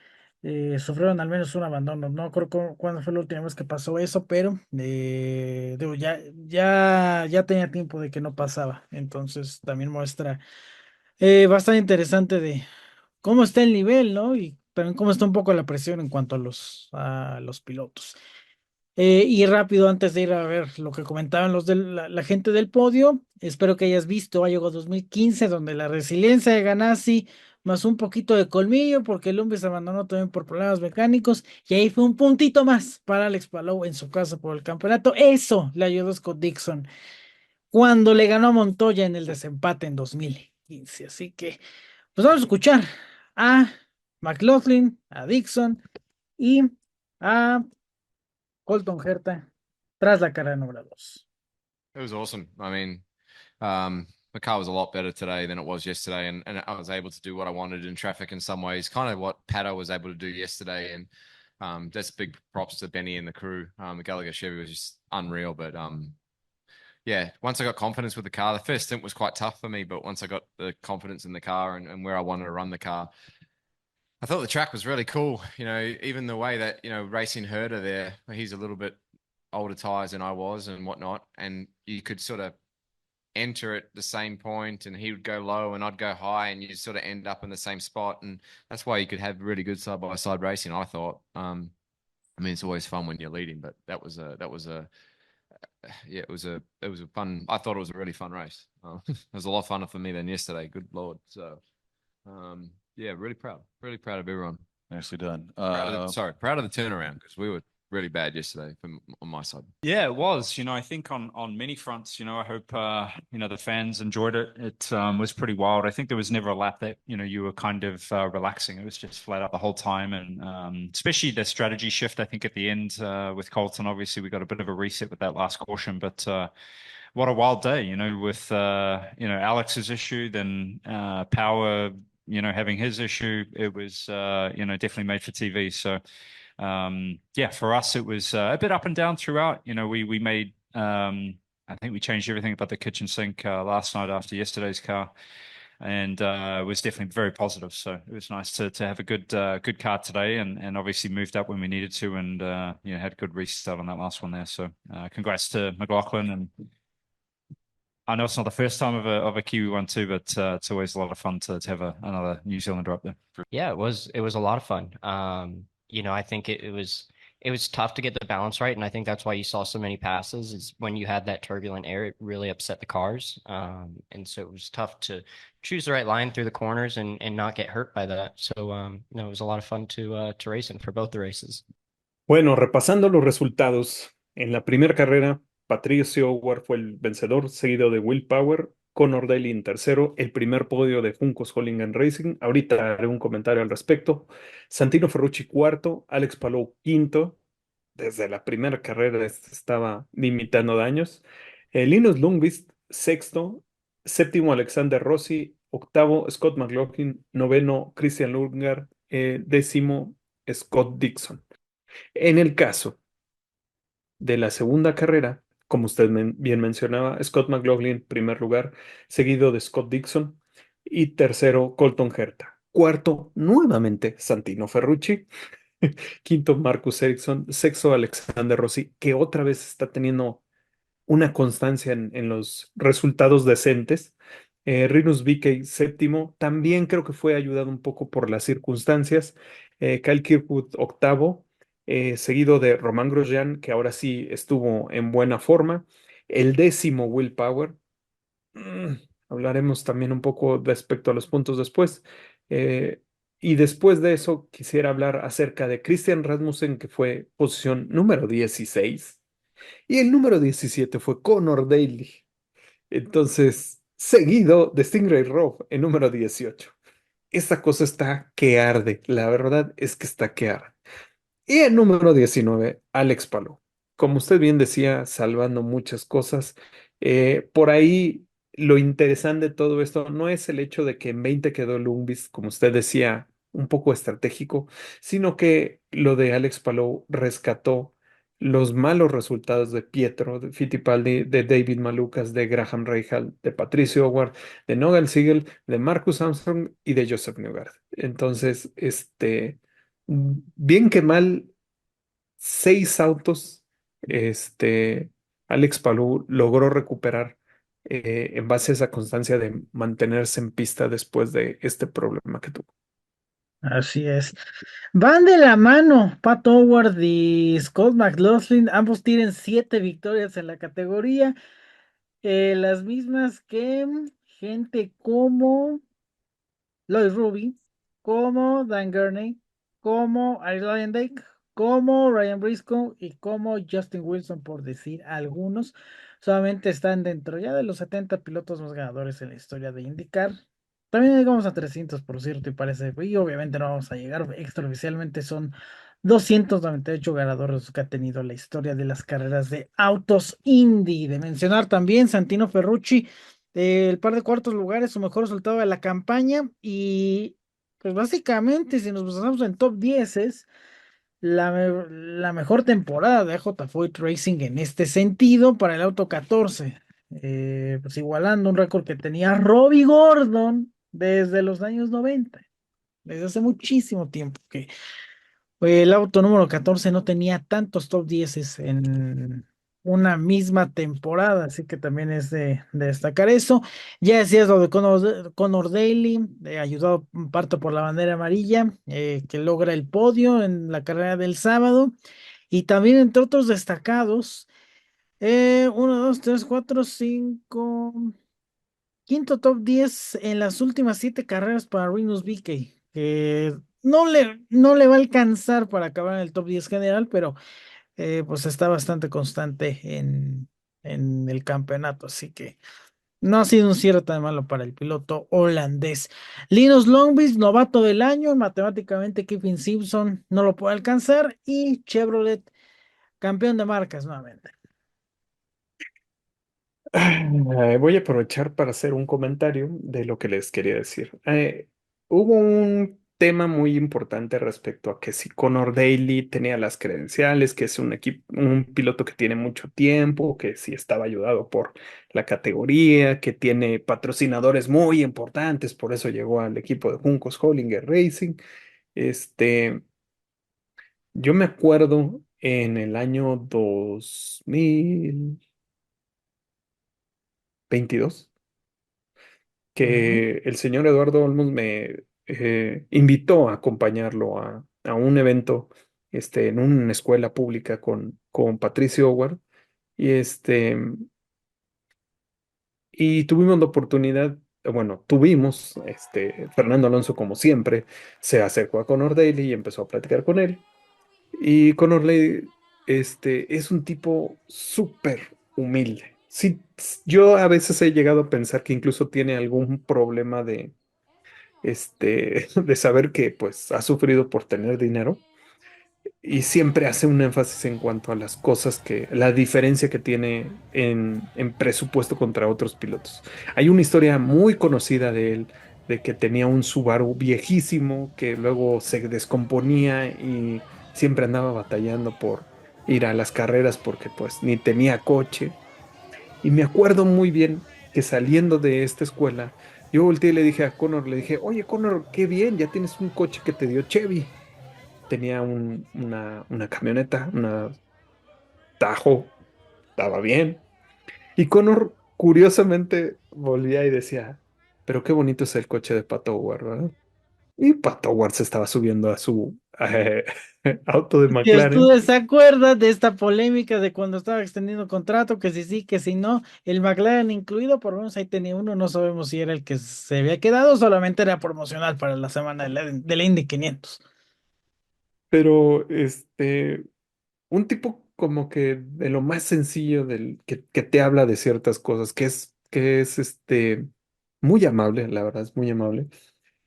Speaker 1: sufrieron al menos un abandono. No creo cuándo fue la última vez que pasó eso, pero digo, ya tenía tiempo de que no pasaba. Entonces también muestra bastante interesante de cómo está el nivel, ¿no? Y también cómo está un poco la presión en cuanto a los pilotos. Y rápido, antes de ir a ver lo que comentaban la gente del podio, espero que hayas visto Iowa 2015, donde la resiliencia de Ganassi, más un poquito de colmillo, porque el hombre se abandonó también por problemas mecánicos, y ahí fue un puntito más para Alex Palou en su casa por el campeonato. Eso le ayudó a Scott Dixon cuando le ganó a Montoya en el desempate en 2015. Así que, pues vamos a escuchar a McLaughlin, a Dixon y a Colton Herta tras la carrera número 2.
Speaker 6: It was awesome. I mean, the car was a lot better today than it was yesterday, and I was able to do what I wanted in traffic in some ways, kind of what Pato was able to do yesterday. And that's big props to Benny and the crew. The Gallagher Chevy was just unreal. But yeah, once I got confidence with the car, the first stint was quite tough for me, but once I got the confidence in the car and where I wanted to run the car, I thought the track was really cool. You know, even the way that, racing Herder there, he's a little bit older tires than I was and whatnot. And you could sort of enter at the same point and he would go low and I'd go high and you sort of end up in the same spot. And that's why you could have really good side by side racing, I thought. I mean, it's always fun when you're leading, but yeah, it was a fun, I thought it was a really fun race. It was a lot funner for me than yesterday. Good Lord. So, yeah, really proud of everyone.
Speaker 7: Nicely done.
Speaker 6: Proud of the turnaround because we were really bad yesterday on my side.
Speaker 8: Yeah, it was. I think on many fronts, I hope, the fans enjoyed it. It was pretty wild. I think there was never a lap that, you were kind of relaxing. It was just flat out the whole time. And especially the strategy shift, I think at the end with Colton, obviously we got a bit of a reset with that last caution, but what a wild day, with, Alex's issue, then Power, having his issue. It was, definitely made for TV. So, yeah, for us, it was a bit up and down throughout. We made, I think we changed everything but the kitchen sink last night after yesterday's car, and it was definitely very positive. So it was nice to have a good car today, and obviously moved up when we needed to, and had a good restart on that last one there. So congrats to McLaughlin, and I know it's not the first time of a Kiwi one too, but it's always a lot of fun to have another New Zealander up there.
Speaker 9: Yeah, it was a lot of fun. I think it was tough to get the balance right, and I think that's why you saw so many passes. Is when you had that turbulent air, it really upset the cars, and so it was tough to choose the right line through the corners and not get hurt by that. So it was a lot of fun to race in for both the races.
Speaker 2: Bueno, repasando los resultados, en la primera carrera, Patricio Howard fue el vencedor, seguido de Will Power, Conor Daly en tercero, el primer podio de Juncos Holding Racing. Ahorita haré un comentario al respecto. Santino Ferrucci cuarto, Alex Palou quinto. Desde la primera carrera estaba limitando daños. Linus Lundqvist sexto, séptimo Alexander Rossi, octavo Scott McLaughlin, noveno Christian Lundgaard, décimo Scott Dixon. En el caso de la segunda carrera, como usted bien mencionaba, Scott McLaughlin, primer lugar, seguido de Scott Dixon, y tercero, Colton Herta. Cuarto, nuevamente, Santino Ferrucci. Quinto, Marcus Ericsson. Sexto, Alexander Rossi, que otra vez está teniendo una constancia en los resultados decentes. Rinus VeeKay séptimo, también creo que fue ayudado un poco por las circunstancias. Kyle Kirkwood octavo, seguido de Romain Grosjean, que ahora sí estuvo en buena forma. El décimo, Will Power. Mm, Hablaremos también un poco respecto a los puntos después. Eh, y después de eso, quisiera hablar acerca de Christian Rasmussen, que fue posición número 16. Y el número 17 fue Conor Daly. Entonces, seguido de Stingray Robb en número 18. Esta cosa está que arde. La verdad es que está que arde. Y el número 19, Alex Palou. Como usted bien decía, salvando muchas cosas. Por ahí, lo interesante de todo esto no es el hecho de que en 20 quedó Lumbis, como usted decía, un poco estratégico, sino que lo de Alex Palou rescató los malos resultados de Pietro, de Fittipaldi, de David Malucas, de Graham Rahal, de Patricio Howard, de Nogel Siegel, de Marcus Armstrong y de Joseph Newgarden. Entonces, bien que mal, 6 autos, Alex Palou logró recuperar en base a esa constancia de mantenerse en pista después de este problema que tuvo.
Speaker 1: Así es. Van de la mano, Pat Howard y Scott McLaughlin. Ambos tienen 7 victorias en la categoría. Las mismas que gente como Lloyd Ruby, como Dan Gurney, como Ryan Dake, como Ryan Briscoe y como Justin Wilson, por decir algunos. Solamente están dentro ya de los 70 pilotos más ganadores en la historia de IndyCar. También llegamos a 300, por cierto, y obviamente no vamos a llegar. Extraoficialmente son 298 ganadores que ha tenido la historia de las carreras de autos Indy. De mencionar también Santino Ferrucci, el par de cuartos lugares, su mejor resultado de la campaña. Y pues básicamente, si nos basamos en top 10, es la mejor temporada de AJ Foyt Racing en este sentido para el auto 14. Pues igualando un récord que tenía Robbie Gordon desde los años 90, desde hace muchísimo tiempo que el auto número 14 no tenía tantos top 10 en una misma temporada, así que también es de destacar eso. Ya decías lo de Conor Daly, ayudado en parte por la bandera amarilla, que logra el podio en la carrera del sábado. Y también entre otros destacados, 1, 2, 3, 4, 5, quinto top 10 en las últimas 7 carreras para Rinus VeeKay, que no le va a alcanzar para acabar en el top 10 general, pero pues está bastante constante en el campeonato, así que no ha sido un cierre tan malo para el piloto holandés. Linus Lundqvist, novato del año, matemáticamente Kevin Simpson no lo puede alcanzar, y Chevrolet, campeón de marcas nuevamente.
Speaker 2: Voy a aprovechar para hacer un comentario de lo que les quería decir. Hubo un tema muy importante respecto a que si Conor Daly tenía las credenciales, que es un piloto que tiene mucho tiempo, que si estaba ayudado por la categoría, que tiene patrocinadores muy importantes, por eso llegó al equipo de Juncos Holding Racing. Este, yo me acuerdo en el año 2022
Speaker 1: Ujú.
Speaker 2: que el señor Eduardo Olmos me invitó a acompañarlo a un evento en una escuela pública con Patricio Howard y, y tuvimos la oportunidad, bueno, Fernando Alonso como siempre se acercó a Conor Daly y empezó a platicar con él Y Conor Lee, es un tipo súper humilde. Sí, yo a veces he llegado a pensar que incluso tiene algún problema de saber que pues ha sufrido por tener dinero y siempre hace un énfasis en cuanto a las cosas la diferencia que tiene en presupuesto contra otros pilotos. Hay una historia muy conocida de él, de que tenía un Subaru viejísimo que luego se descomponía y siempre andaba batallando por ir a las carreras porque pues ni tenía coche. Y me acuerdo muy bien que saliendo de esta escuela, yo volteé y le dije a Connor, le dije, oye Connor, qué bien, ya tienes un coche que te dio Chevy. Tenía una camioneta, una Tajo, estaba bien. Y Connor curiosamente volvía y decía, pero qué bonito es el coche de Pato Howard, ¿verdad? Y Pato Howard se estaba subiendo a su auto de
Speaker 1: Si
Speaker 2: McLaren.
Speaker 1: ustedes se acuerdan de esta polémica de cuando estaba extendiendo contrato, que si sí, que si no, el McLaren incluido, por lo menos ahí tenía uno, no sabemos si era el que se había quedado o solamente era promocional para la semana de la Indy 500.
Speaker 2: Pero un tipo como que de lo más sencillo que te habla de ciertas cosas, que es muy amable, la verdad es muy amable.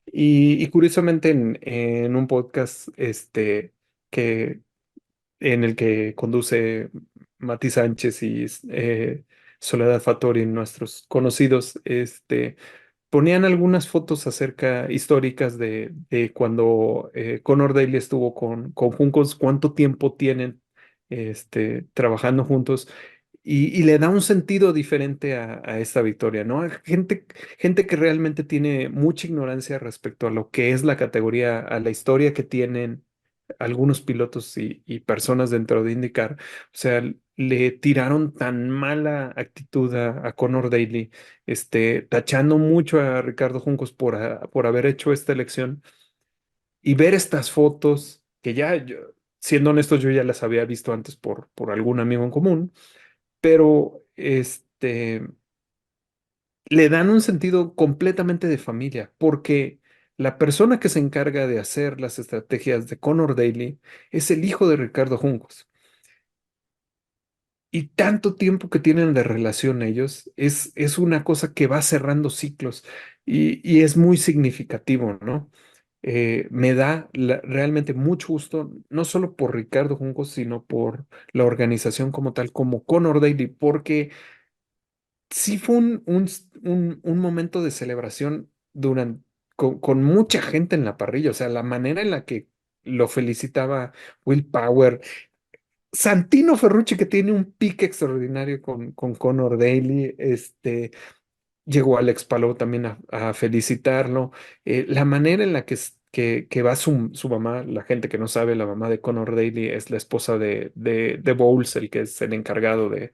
Speaker 2: Y curiosamente en un podcast que, en el que conduce Mati Sánchez y Soledad Fattori, nuestros conocidos, ponían algunas fotos históricas de cuando Conor Daly estuvo con Juncos, cuánto tiempo tienen trabajando juntos. Y le da un sentido diferente a esta victoria, ¿no? Hay gente que realmente tiene mucha ignorancia respecto a lo que es la categoría, a la historia que tienen algunos pilotos y personas dentro de IndyCar. O sea, le tiraron tan mala actitud a Conor Daly, tachando mucho a Ricardo Juncos por haber hecho esta elección y ver estas fotos que siendo honestos, yo ya las había visto antes por algún amigo en común, pero le dan un sentido completamente de familia, porque la persona que se encarga de hacer las estrategias de Conor Daly es el hijo de Ricardo Juncos. Y tanto tiempo que tienen de relación ellos, es una cosa que va cerrando ciclos y es muy significativo, ¿no? Me da realmente mucho gusto, no solo por Ricardo Juncos, sino por la organización como tal, como Conor Daly, porque sí fue un momento de celebración con mucha gente en la parrilla, o sea, la manera en la que lo felicitaba Will Power, Santino Ferrucci, que tiene un pique extraordinario con Conor Daly, llegó Alex Palou también a felicitarlo. La manera en la que va su mamá, la gente que no sabe, la mamá de Conor Daly es la esposa de Bowles, el que es el encargado del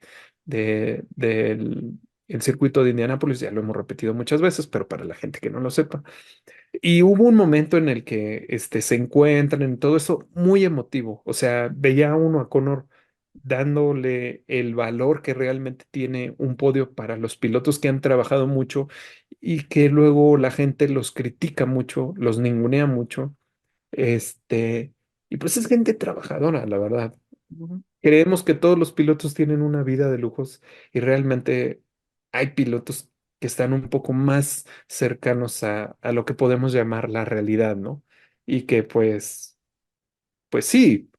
Speaker 2: el circuito de Indianápolis, ya lo hemos repetido muchas veces, pero para la gente que no lo sepa. Y hubo un momento en el que se encuentran en todo eso muy emotivo. O sea, veía uno a Connor dándole el valor que realmente tiene un podio para los pilotos que han trabajado mucho y que luego la gente los critica mucho, los ningunea mucho. Este, y pues es gente trabajadora, la verdad. Creemos que todos los pilotos tienen una vida de lujos y realmente hay pilotos que están un poco más cercanos a lo que podemos llamar la realidad, ¿no? Y que pues sí,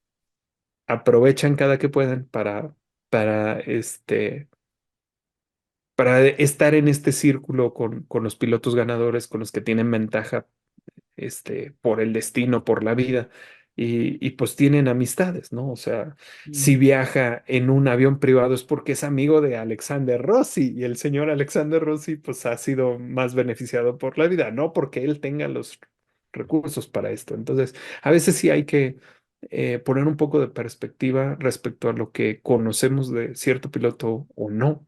Speaker 2: aprovechan cada que pueden para, para estar en este círculo con los pilotos ganadores, con los que tienen ventaja por el destino, por la vida, y pues tienen amistades, ¿no? O sea, si viaja en un avión privado es porque es amigo de Alexander Rossi, y el señor Alexander Rossi pues ha sido más beneficiado por la vida, no porque él tenga los recursos para esto. Entonces, a veces sí hay que poner un poco de perspectiva respecto a lo que conocemos de cierto piloto o no.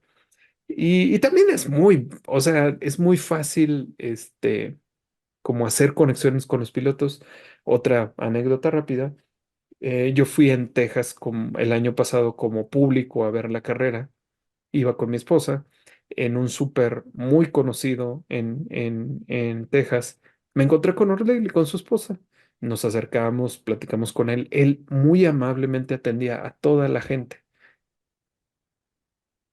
Speaker 2: Y también o sea, es muy fácil, como hacer conexiones con los pilotos. Otra anécdota rápida. Yo fui en Texas el año pasado como público a ver la carrera. Iba con mi esposa en un súper muy conocido en Texas. Me encontré con Orley y con su esposa. nos acercamos, platicamos con él. Él muy amablemente atendía a toda la gente.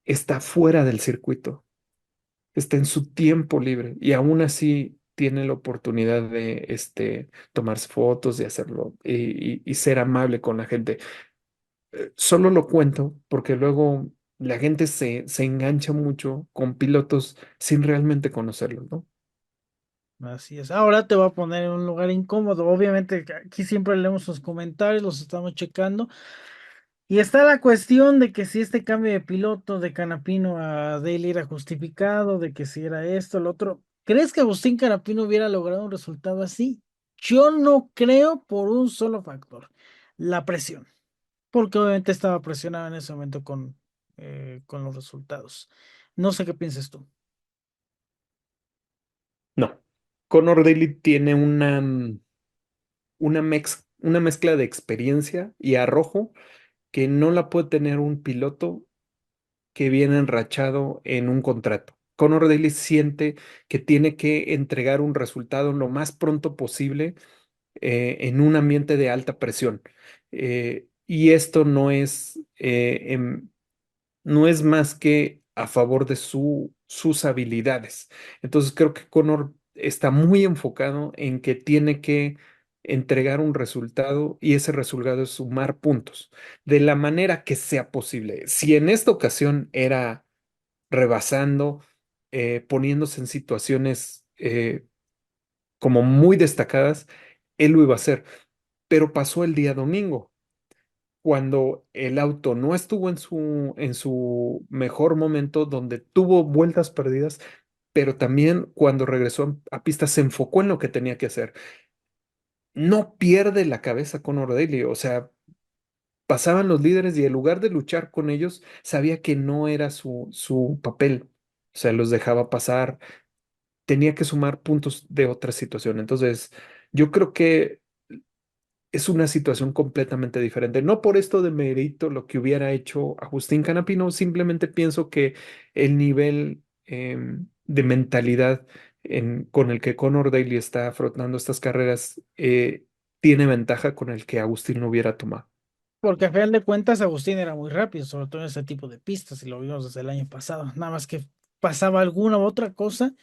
Speaker 2: Está fuera del circuito, está en su tiempo libre y aún así tiene la oportunidad de tomarse fotos, de hacerlo y ser amable con la gente. Solo lo cuento porque luego la gente se engancha mucho con pilotos sin realmente conocerlos, ¿no?
Speaker 1: Así es. Ahora te voy a poner en un lugar incómodo. Obviamente, aquí siempre leemos sus comentarios, los estamos checando. Y está la cuestión de que si este cambio de piloto de Canapino a Dale era justificado, de que si era esto, lo otro. ¿Crees que Agustín Canapino hubiera logrado un resultado así? Yo no creo por un solo factor, la presión, porque obviamente estaba presionado en ese momento con los resultados. No sé qué piensas tú.
Speaker 2: No. Conor Daly tiene una mezcla de experiencia y arrojo que no la puede tener un piloto que viene enrachado en un contrato. Conor Daly siente que tiene que entregar un resultado lo más pronto posible en un ambiente de alta presión. Y esto no es más que a favor de sus habilidades. Entonces creo que Conor está muy enfocado en que tiene que entregar un resultado y ese resultado es sumar puntos de la manera que sea posible. Si en esta ocasión era rebasando, poniéndose en situaciones como muy destacadas, él lo iba a hacer. Pero pasó el día domingo cuando el auto no estuvo en su mejor momento, donde tuvo vueltas perdidas, pero también cuando regresó a pista se enfocó en lo que tenía que hacer. No pierde la cabeza con Daly, o sea, pasaban los líderes y en lugar de luchar con ellos, sabía que no era su papel, o sea, los dejaba pasar, tenía que sumar puntos de otra situación. Entonces, yo creo que es una situación completamente diferente. No por esto de mérito lo que hubiera hecho Agustín Canapino, simplemente pienso que el nivel de mentalidad con el que Conor Daly está afrontando estas carreras tiene ventaja con el que Agustín no hubiera tomado.
Speaker 1: Porque a final de cuentas Agustín era muy rápido, sobre todo en ese tipo de pistas, y lo vimos desde el año pasado. Nada más que pasaba alguna u otra cosa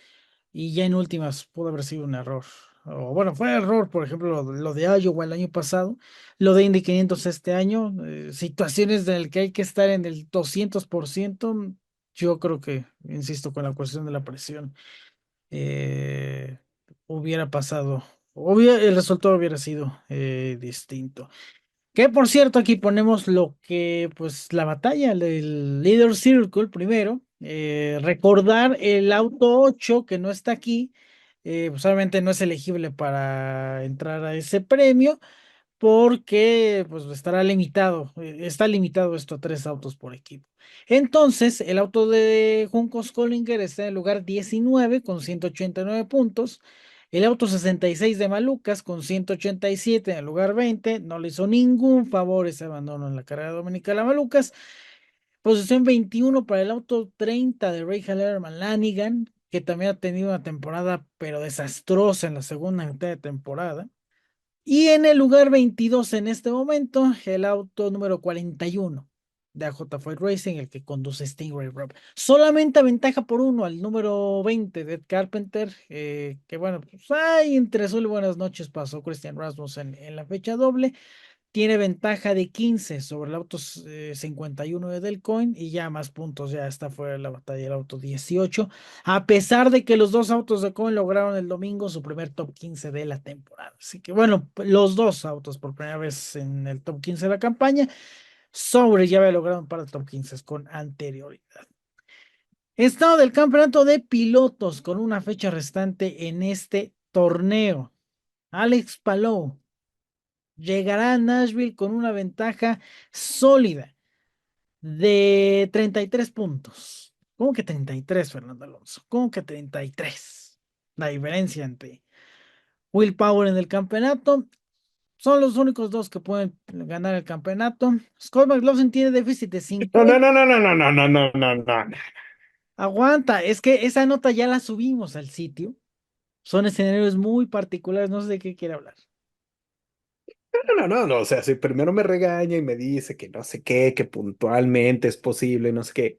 Speaker 1: y ya en últimas pudo haber sido un error. O bueno, fue error, por ejemplo, lo de Iowa el año pasado, lo de Indy 500 este año, situaciones en las que hay que estar en el 200%. Yo creo que, insisto, con la cuestión de la presión, eh, hubiera pasado, el resultado hubiera sido distinto. Que por cierto, aquí ponemos lo que, pues, la batalla del Leader Circle primero. Recordar el auto 8 que no está aquí, pues obviamente no es elegible para entrar a ese premio porque pues estará limitado, está limitado esto a 3 autos por equipo. Entonces, el auto de Juncos Collinger está en el lugar 19 con 189 puntos. El auto 66 de Malucas con 187 en el lugar 20. No le hizo ningún favor ese abandono en la carrera dominical a Malucas. Posición 21 para el auto 30 de Ray Hallerman Lanigan, que también ha tenido una temporada pero desastrosa en la segunda mitad de temporada. Y en el lugar 22 en este momento, el auto número 41 de AJ Foyt Racing, el que conduce Stingray Rob. Solamente aventaja por uno al número 20 de Ed Carpenter, que bueno, pues ay, entre azul y buenas noches pasó Christian Rasmussen en la fecha doble. Tiene ventaja de 15 sobre el auto 51 de Delcoin y ya más puntos, ya está fuera de la batalla el auto 18, a pesar de que los dos autos de Coin lograron el domingo su primer top 15 de la temporada. Así que bueno, los dos autos por primera vez en el top 15 de la campaña, sobre ya había logrado un par de top 15 con anterioridad. Estado del campeonato de pilotos con una fecha restante en este torneo. Alex Palou llegará a Nashville con una ventaja sólida de 33 puntos. ¿Cómo que 33, Fernando Alonso? ¿Cómo que 33? La diferencia entre Will Power en el campeonato. Son los únicos dos que pueden ganar el campeonato. Scott McLaughlin tiene déficit de
Speaker 2: No, no,
Speaker 1: 50.
Speaker 2: no, no, no, no, no, no, no, no, no.
Speaker 1: Aguanta, es que esa nota ya la subimos al sitio. Son escenarios muy particulares, no sé de qué quiere hablar.
Speaker 2: No, o sea, si primero me regaña y me dice que no sé qué, que puntualmente es posible, no sé qué.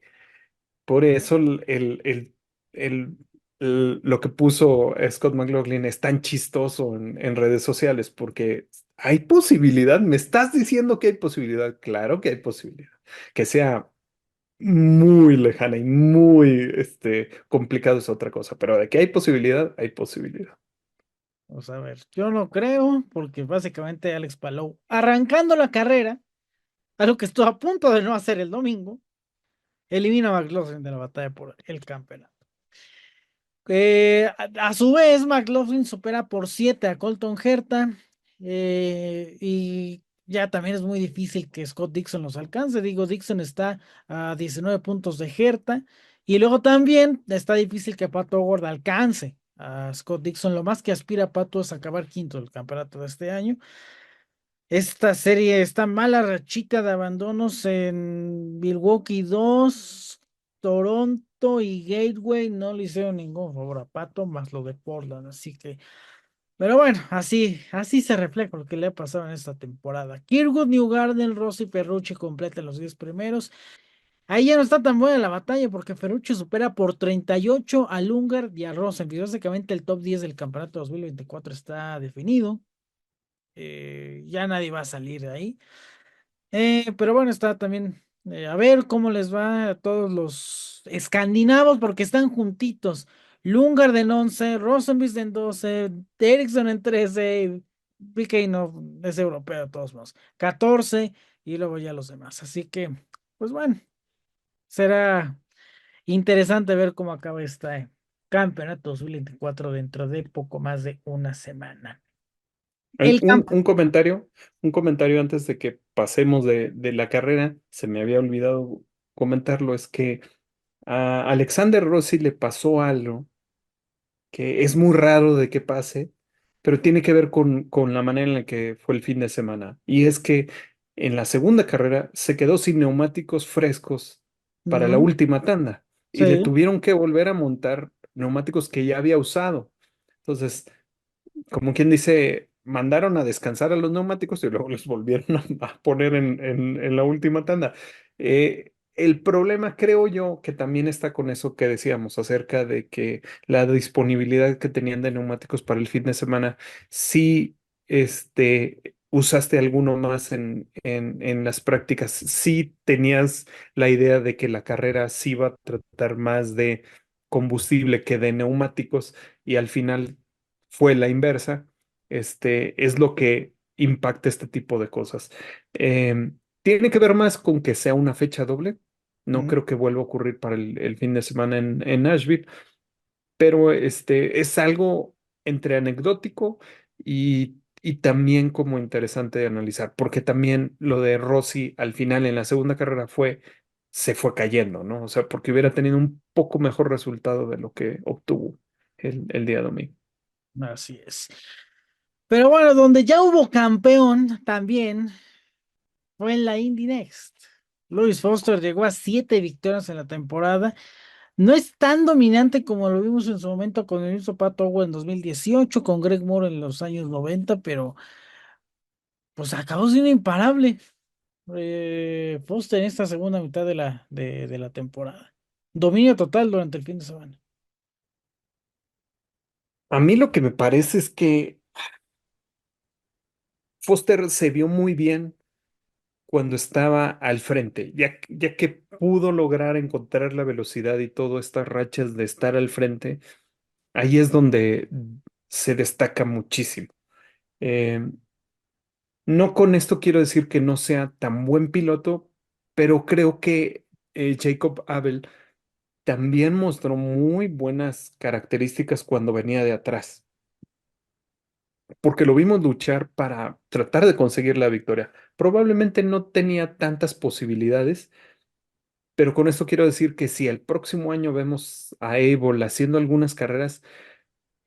Speaker 2: Por eso el- lo que puso Scott McLaughlin es tan chistoso en redes sociales, porque hay posibilidad, me estás diciendo que hay posibilidad, claro que hay posibilidad, que sea muy lejana y muy complicado es otra cosa, pero de que hay posibilidad, hay posibilidad.
Speaker 1: Vamos a ver, yo no creo, porque básicamente Alex Palou, arrancando la carrera, algo que estuvo a punto de no hacer el domingo, elimina a McLaughlin de la batalla por el campeonato. A su vez, McLaughlin supera por 7 a Colton Herta, y ya también es muy difícil que Scott Dixon los alcance. Digo, Dixon está a 19 puntos de Herta, y luego también está difícil que Pato O'Ward alcance a Scott Dixon. Lo más que aspira Pato es acabar quinto del campeonato de este año. Esta serie, esta mala rachita de abandonos en Milwaukee 2, Toronto y Gateway no le hicieron ningún favor a Pato, más lo de Portland, así que, pero bueno, así se refleja lo que le ha pasado en esta temporada. Kirkwood, Newgarden, Rossi, Ferrucci completen los 10 primeros. Ahí ya no está tan buena la batalla porque Ferrucci supera por 38 a Lundgaard y a Rosen. Básicamente el top 10 del campeonato 2024 está definido. Ya nadie va a salir de ahí. Pero bueno, está también a ver cómo les va a todos los escandinavos porque están juntitos. Lundgaard en 11, Rosenqvist en 12, Ericsson en 13, PK no es europeo de todos modos, 14 y luego ya los demás. Así que, pues bueno, será interesante ver cómo acaba este campeonato 2024 dentro de poco más de una semana. El
Speaker 2: Un,
Speaker 1: campo.
Speaker 2: un comentario, un comentario antes de que pasemos de la carrera, se me había olvidado comentarlo, es que a Alexander Rossi le pasó algo que es muy raro de que pase, pero tiene que ver con la manera en la que fue el fin de semana. Y es que en la segunda carrera se quedó sin neumáticos frescos para la
Speaker 1: Ujú,
Speaker 2: última tanda y le
Speaker 1: sí.
Speaker 2: tuvieron que volver a montar neumáticos que ya había usado. Entonces, como quien dice, mandaron a descansar a los neumáticos y luego los volvieron a poner en la última tanda. El problema, creo yo, que también está con eso que decíamos acerca de que la disponibilidad que tenían de neumáticos para el fin de semana, si usaste alguno más en las prácticas, si tenías la idea de que la carrera sí iba a tratar más de combustible que de neumáticos y al final fue la inversa, es lo que impacta este tipo de cosas. Tiene que ver más con que sea una fecha doble. No
Speaker 1: Ujú.
Speaker 2: creo que vuelva a ocurrir para el fin de semana en Nashville, pero es algo entre anecdótico y también como interesante de analizar, porque también lo de Rossi al final en la segunda carrera se fue cayendo, ¿no? O sea, porque hubiera tenido un poco mejor resultado de lo que obtuvo el día domingo.
Speaker 1: Así es. Pero bueno, donde ya hubo campeón también fue en la Indy Next. Louis Foster llegó a 7 victorias en la temporada. No es tan dominante como lo vimos en su momento con el mismo Pato O'Ward en 2018, con Greg Moore en los años 90, pero pues acabó siendo imparable. Foster en esta segunda mitad de la temporada. Dominio total durante el fin de semana.
Speaker 2: A mí lo que me parece es que Foster se vio muy bien cuando estaba al frente, ya que pudo lograr encontrar la velocidad y todas estas rachas de estar al frente, ahí es donde se destaca muchísimo. Eh, no con esto quiero decir que no sea tan buen piloto, pero creo que Jacob Abel también mostró muy buenas características cuando venía de atrás, porque lo vimos luchar para tratar de conseguir la victoria. Probablemente no tenía tantas posibilidades, pero con esto quiero decir que si el próximo año vemos a Abel haciendo algunas carreras,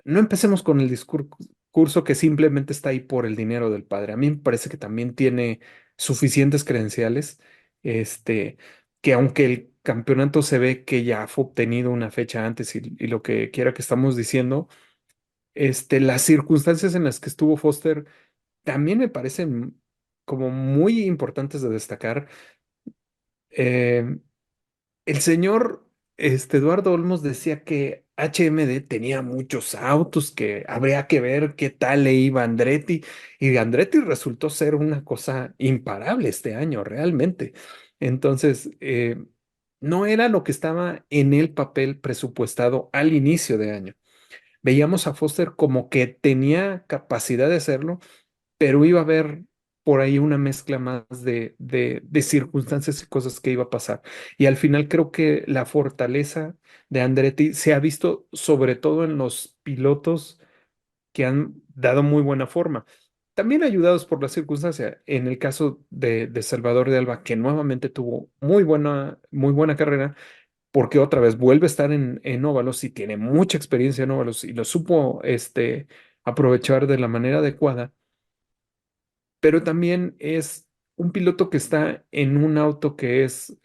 Speaker 2: no empecemos con el discurso que simplemente está ahí por el dinero del padre. A mí me parece que también tiene suficientes credenciales, este, que aunque el campeonato se ve que ya fue obtenido una fecha antes y lo que quiera que estamos diciendo, las circunstancias en las que estuvo Foster también me parecen como muy importantes de destacar. Eh, el señor Eduardo Olmos decía que HMD tenía muchos autos, que habría que ver qué tal le iba a Andretti, y Andretti resultó ser una cosa imparable este año, realmente. Entonces, no era lo que estaba en el papel presupuestado al inicio de año. Veíamos a Foster como que tenía capacidad de hacerlo, pero iba a haber por ahí una mezcla más de circunstancias y cosas que iba a pasar. Y al final creo que la fortaleza de Andretti se ha visto sobre todo en los pilotos que han dado muy buena forma. También ayudados por la circunstancia. En el caso de Salvador de Alba, que nuevamente tuvo muy buena carrera, porque otra vez vuelve a estar en óvalos y tiene mucha experiencia en óvalos y lo supo aprovechar de la manera adecuada, pero también es un piloto que está en un auto que es,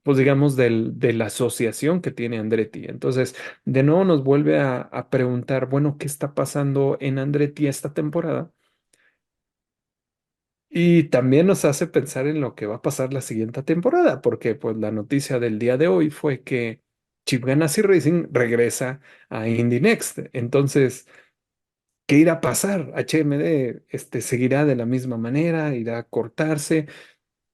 Speaker 2: pues digamos, de la asociación que tiene Andretti. Entonces, de nuevo nos vuelve a preguntar, bueno, ¿qué está pasando en Andretti esta temporada? Y también nos hace pensar en lo que va a pasar la siguiente temporada, porque pues la noticia del día de hoy fue que Chip Ganassi Racing regresa a Indy Next. Entonces, ¿qué irá a pasar? HMD seguirá de la misma manera, irá a cortarse.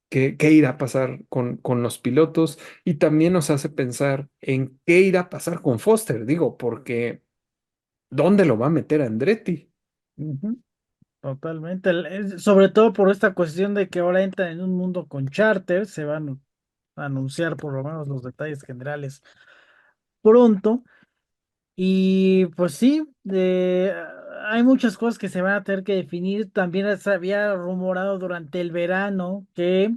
Speaker 2: ¿Qué irá a pasar con los pilotos? Y también nos hace pensar en qué irá a pasar con Foster, digo, porque ¿dónde lo va a meter Andretti?
Speaker 1: Ujú, totalmente. Sobre todo por esta cuestión de que ahora entran en un mundo con charter, se van a anunciar por lo menos los detalles generales pronto. Y pues sí, hay muchas cosas que se van a tener que definir. También se había rumorado durante el verano que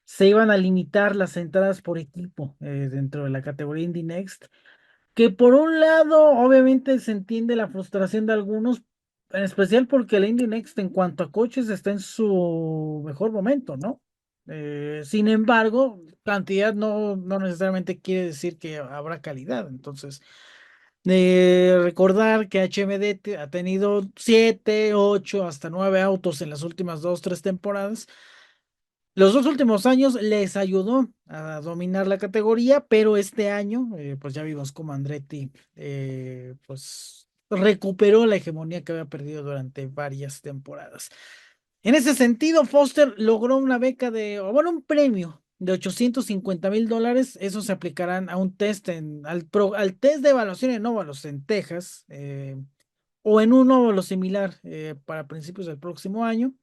Speaker 1: se iban a limitar las entradas por equipo dentro de la categoría Indy Next. Que por un lado, obviamente se entiende la frustración de algunos, en especial porque el Indy Next en cuanto a coches está en su mejor momento, ¿no? Sin embargo, cantidad no necesariamente quiere decir que habrá calidad. Entonces, recordar que HMD ha tenido 7, 8, hasta 9 autos en las últimas 2, 3 temporadas. Los 2 últimos años les ayudó a dominar la categoría, pero este año, pues ya vimos cómo Andretti, pues recuperó la hegemonía que había perdido durante varias temporadas. En ese sentido, Foster logró una beca o bueno, un premio de $850,000. Eso se aplicarán a un test al test de evaluación en óvalos en Texas, o en un óvalo similar para principios del próximo año,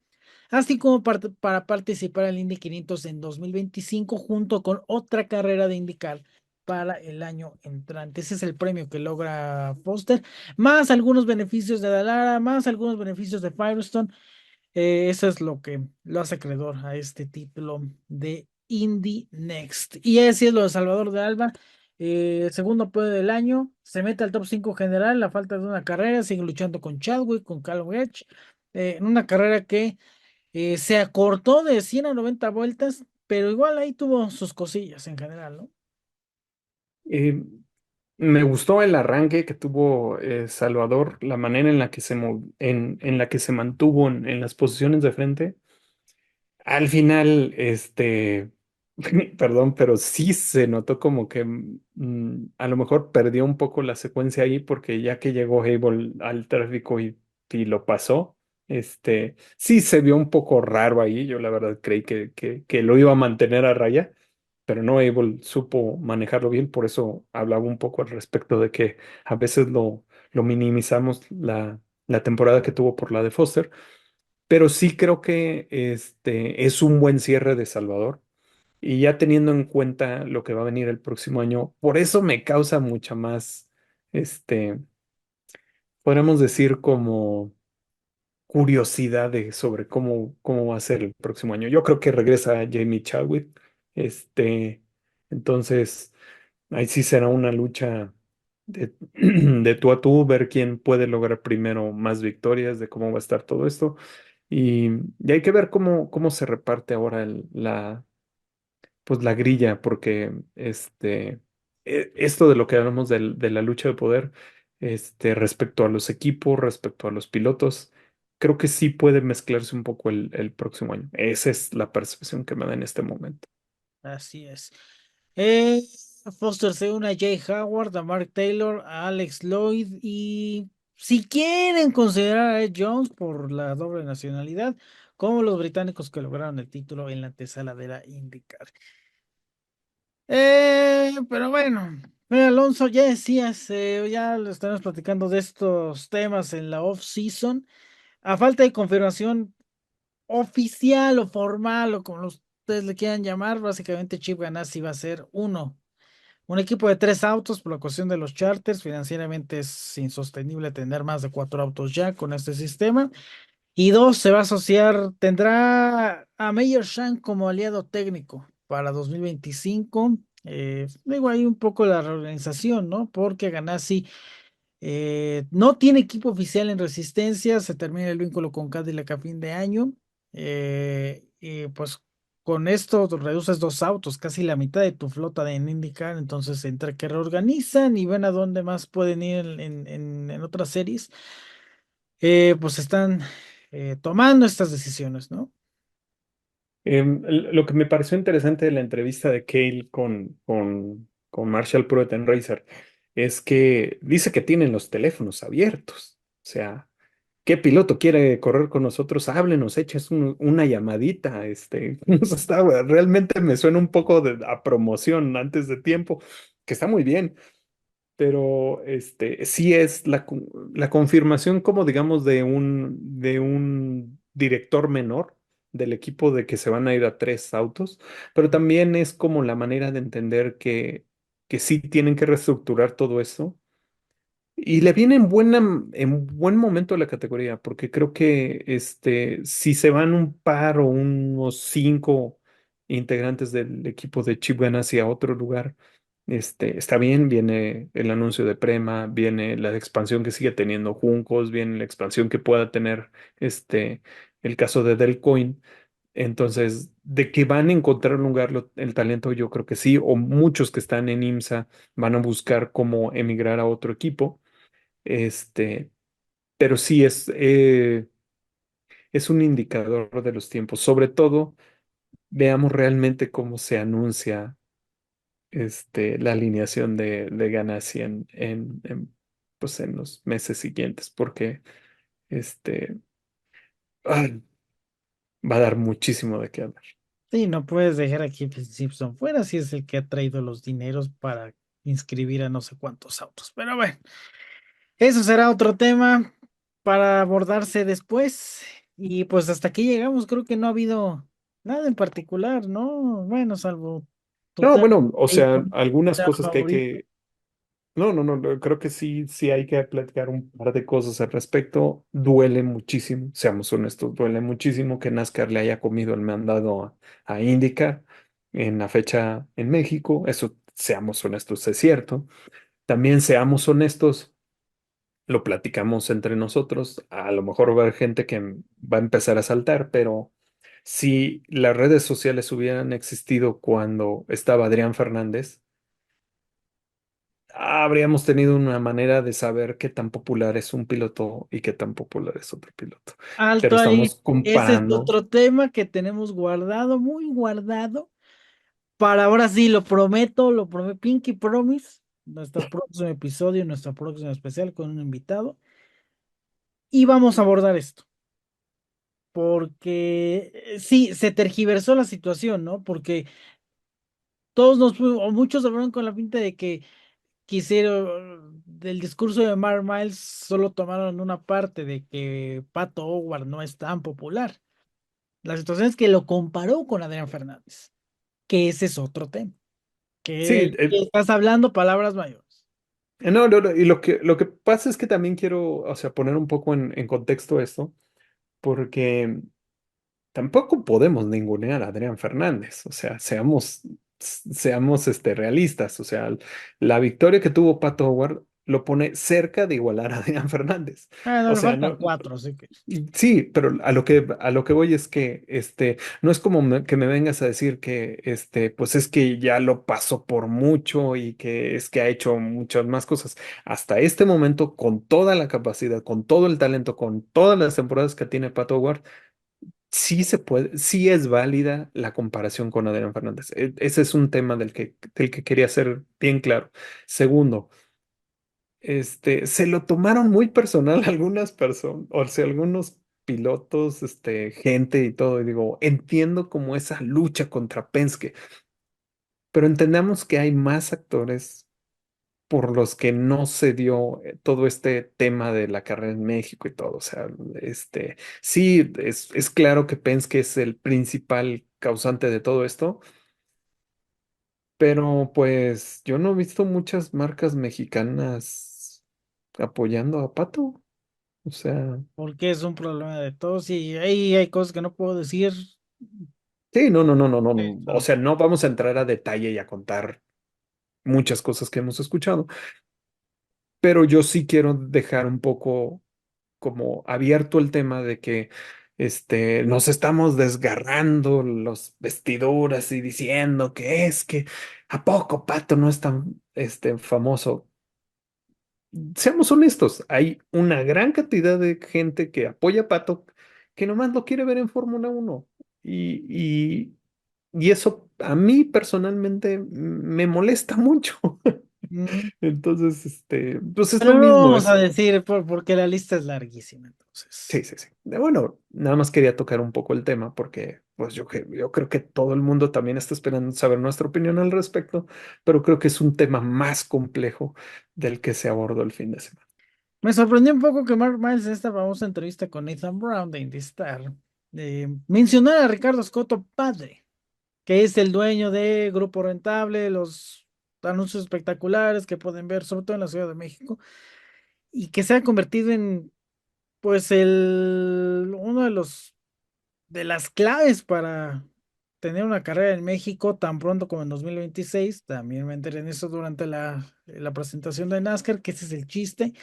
Speaker 1: así como para participar en el Indy 500 en 2025 junto con otra carrera de IndyCar para el año entrante. Ese es el premio que logra Foster, más algunos beneficios de Dallara, más algunos beneficios de Firestone. Eso es lo que lo hace acreedor a este título de Indy Next. Y así es lo de Salvador de Alba. Segundo podio del año, se mete al top 5 general, a falta de una carrera, sigue luchando con Chadwick, con Callum Edge, en una carrera que se acortó de 100 a 90 vueltas, pero igual ahí tuvo sus cosillas en general, ¿no?
Speaker 2: Eh, Me gustó el arranque que tuvo Salvador, la manera en la que en la que se mantuvo en las posiciones de frente. Al final, perdón, pero sí se notó como que a lo mejor perdió un poco la secuencia ahí porque ya que llegó Abel al tráfico y lo pasó, sí se vio un poco raro ahí. Yo la verdad creí que lo iba a mantener a raya, pero no, Abel supo manejarlo bien, por eso hablaba un poco al respecto de que a veces lo minimizamos la temporada que tuvo por la de Foster, pero sí creo que es un buen cierre de Salvador. Y ya teniendo en cuenta lo que va a venir el próximo año, por eso me causa mucha más, podríamos decir, como curiosidad sobre cómo va a ser el próximo año. Yo creo que regresa Jamie Chadwick. Entonces, ahí sí será una lucha de tú a tú, ver quién puede lograr primero más victorias, de cómo va a estar todo esto. Y hay que ver cómo se reparte ahora pues la grilla, porque esto de lo que hablamos de la lucha de poder, respecto a los equipos, respecto a los pilotos, creo que sí puede mezclarse un poco el próximo año. Esa es la percepción que me da en este momento.
Speaker 1: Así es. Eh, Foster se une a Jay Howard, a Mark Taylor, a Alex Lloyd y si quieren considerar a Ed Jones por la doble nacionalidad, como los británicos que lograron el título en la antesala de la IndyCar. Pero bueno, Alonso, ya decías, ya lo estamos platicando de estos temas en la off-season. A falta de confirmación oficial o formal o como ustedes le quieran llamar, básicamente Chip Ganassi va a ser un equipo de 3 autos por la cuestión de los charters. Financieramente es insostenible tener más de 4 autos ya con este sistema. Y dos, se va a asociar, tendrá a Meyer Shank como aliado técnico para 2025. Digo, hay un poco la reorganización, ¿no? Porque Ganassi no tiene equipo oficial en resistencia, se termina el vínculo con Cadillac a fin de año. Y pues con esto reduces 2 autos, casi la mitad de tu flota de IndyCar. Entonces, entre que reorganizan y ven a dónde más pueden ir en otras series, pues están tomando estas decisiones, ¿no?
Speaker 2: Lo que me pareció interesante de la entrevista de Cale con Marshall Pruett en Racer es que dice que tienen los teléfonos abiertos. O sea, ¿qué piloto quiere correr con nosotros? Háblenos, eches una llamadita. Nos está, realmente me suena un poco a promoción antes de tiempo, que está muy bien, pero sí es la confirmación como digamos de un director menor del equipo de que se van a ir a 3 autos, pero también es como la manera de entender que sí tienen que reestructurar todo eso y le viene en buen momento a la categoría, porque creo que si se van un par o unos 5 integrantes del equipo de Chip Ganassi a otro lugar, está bien, viene el anuncio de Prema, viene la expansión que sigue teniendo Juncos, viene la expansión que pueda tener el caso de Delcoin. Entonces, de que van a encontrar un lugar el talento, yo creo que sí, o muchos que están en IMSA van a buscar cómo emigrar a otro equipo. Este, pero sí es un indicador de los tiempos. Sobre todo, veamos realmente cómo se anuncia la alineación de Ganassi pues en los meses siguientes, porque este, ay, va a dar muchísimo de qué hablar.
Speaker 1: Sí, no puedes dejar a Keith Simpson fuera si es el que ha traído los dineros para inscribir a no sé cuántos autos. Pero bueno, eso será otro tema para abordarse después. Y pues hasta aquí llegamos. Creo que no ha habido nada en particular, ¿no? Bueno, salvo tu
Speaker 2: No,
Speaker 1: tema
Speaker 2: bueno, o sea, algunas cosas que hay
Speaker 1: favorito.
Speaker 2: que. No, no, no, creo que sí hay que platicar un par de cosas al respecto. Duele muchísimo, seamos honestos, duele muchísimo que NASCAR le haya comido el mandado a IndyCar en la fecha en México. Eso, seamos honestos, es cierto. También seamos honestos, lo platicamos entre nosotros. A lo mejor va a haber gente que va a empezar a saltar, pero si las redes sociales hubieran existido cuando estaba Adrián Fernández, habríamos tenido una manera de saber qué tan popular es un piloto y qué tan popular es otro piloto. Pero
Speaker 1: Alto ahí.
Speaker 2: estamos
Speaker 1: Ese es
Speaker 2: comparando.
Speaker 1: otro tema que tenemos guardado, muy guardado. Para ahora sí, lo prometo, Pinky Promise, nuestro próximo episodio, nuestro próximo especial con un invitado. Y vamos a abordar esto, porque sí, se tergiversó la situación, ¿no? Porque o muchos hablaron con la pinta de que quisieron, del discurso de Mark Miles, solo tomaron una parte de que Pato Howard no es tan popular. La situación es que lo comparó con Adrián Fernández, que ese es otro tema,
Speaker 2: Sí,
Speaker 1: que estás hablando palabras mayores.
Speaker 2: no, no, no, y lo que pasa es que también quiero, o sea, poner un poco en contexto esto, porque tampoco podemos ningunear a Adrián Fernández, o sea, seamos realistas, o sea, la victoria que tuvo Pato Howard lo pone cerca de igualar a Adrián Fernández.
Speaker 1: Ah, no,
Speaker 2: O
Speaker 1: le
Speaker 2: sea,
Speaker 1: faltan
Speaker 2: no,
Speaker 1: 4, así que.
Speaker 2: sí, pero a lo que voy es que no es como que me vengas a decir que pues es que ya lo pasó por mucho y que es que ha hecho muchas más cosas. Hasta este momento, con toda la capacidad, con todo el talento, con todas las temporadas que tiene Pato Ward, sí se puede, sí es válida la comparación con Adrián Fernández. Ese es un tema del que quería ser bien claro. Segundo, se lo tomaron muy personal algunas personas, o sea, algunos pilotos, gente y todo. Y digo, entiendo como esa lucha contra Penske, pero entendamos que hay más actores por los que no se dio todo este tema de la carrera en México y todo. O sea, sí, es claro que Penske es el principal causante de todo esto, pero pues yo no he visto muchas marcas mexicanas apoyando a Pato. O sea,
Speaker 1: Porque es un problema de todos y ahí hay cosas que no puedo decir.
Speaker 2: sí, no, no, no, no, no, no. O
Speaker 1: Eso.
Speaker 2: sea, no vamos a entrar a detalle y a contar muchas cosas que hemos escuchado, pero yo sí quiero dejar un poco como abierto el tema de que nos estamos desgarrando los vestiduras y diciendo que es que ¿a poco Pato no es tan famoso? Seamos honestos, hay una gran cantidad de gente que apoya a Pato que nomás lo quiere ver en Fórmula Uno y eso a mí personalmente me molesta mucho.
Speaker 1: Mm.
Speaker 2: Entonces, pues es lo
Speaker 1: Pero no
Speaker 2: mismo,
Speaker 1: vamos a decir porque la lista es larguísima,
Speaker 2: sí,
Speaker 1: entonces.
Speaker 2: sí, sí. Bueno, nada más quería tocar un poco el tema porque pues yo creo que todo el mundo también está esperando saber nuestra opinión al respecto, pero creo que es un tema más complejo del que se abordó el fin de semana.
Speaker 1: Me sorprendió un poco que Mark Miles en esta famosa entrevista con Nathan Brown de IndyStar mencionara a Ricardo Scotto padre, que es el dueño de Grupo Rentable, los anuncios espectaculares que pueden ver, sobre todo en la Ciudad de México, y que se ha convertido en, pues, uno de los de las claves para tener una carrera en México tan pronto como en 2026. También me enteré en eso durante la presentación de NASCAR, que ese es el chiste,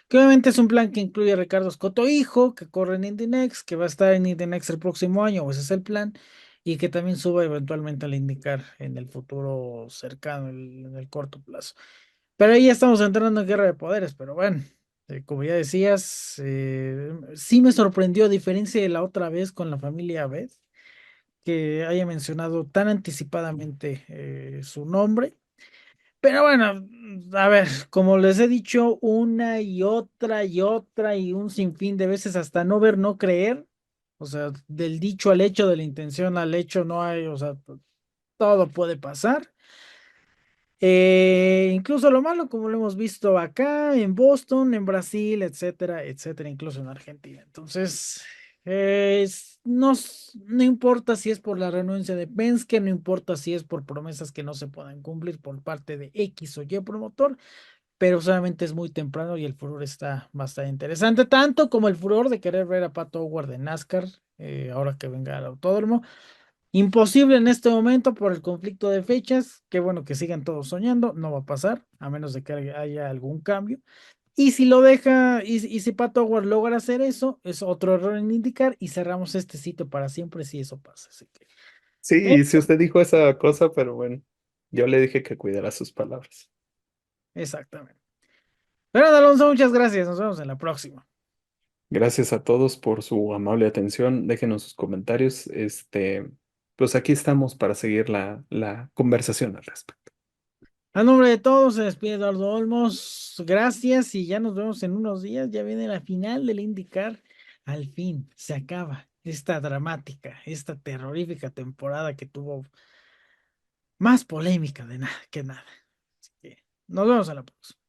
Speaker 1: que obviamente es un plan que incluye a Ricardo Scotto hijo, que corre en Indy Next, que va a estar en Indy Next el próximo año, o ese es el plan, y que también suba eventualmente al IndyCar en el futuro cercano, en el corto plazo. Pero ahí ya estamos entrando en guerra de poderes, pero bueno. Como ya decías, sí me sorprendió, a diferencia de la otra vez con la familia Abed, que haya mencionado tan anticipadamente su nombre. Pero bueno, a ver, como les he dicho una y otra y un sinfín de veces hasta no ver, no creer, o sea, del dicho al hecho, de la intención al hecho, no hay, o sea, todo puede pasar. Incluso lo malo, como lo hemos visto acá, en Boston, en Brasil, etcétera, etcétera, incluso en Argentina. Entonces, no importa si es por la renuncia de Penske, no importa si es por promesas que no se puedan cumplir por parte de X o Y promotor, pero solamente es muy temprano y el furor está bastante interesante, tanto como el furor de querer ver a Pato Howard de NASCAR, ahora que venga al autódromo. Imposible en este momento por el conflicto de fechas. Qué bueno que sigan todos soñando. No va a pasar, a menos de que haya algún cambio. Y si lo deja, y si Pato Howard logra hacer eso, es otro error en indicar y cerramos este sitio para siempre si eso pasa. Así que, eh,
Speaker 2: Sí, sí usted dijo esa cosa, pero bueno, yo le dije que cuidara sus palabras.
Speaker 1: exactamente. Pero Alonso, muchas gracias. Nos vemos en la próxima.
Speaker 2: Gracias a todos por su amable atención. Déjenos sus comentarios. Pues aquí estamos para seguir la conversación al respecto.
Speaker 1: A nombre de todos, se despide Eduardo Olmos. Gracias y ya nos vemos en unos días. Ya viene la final del IndyCar. Al fin se acaba esta dramática, esta terrorífica temporada que tuvo más polémica de nada que nada. Así que nos vemos a la próxima.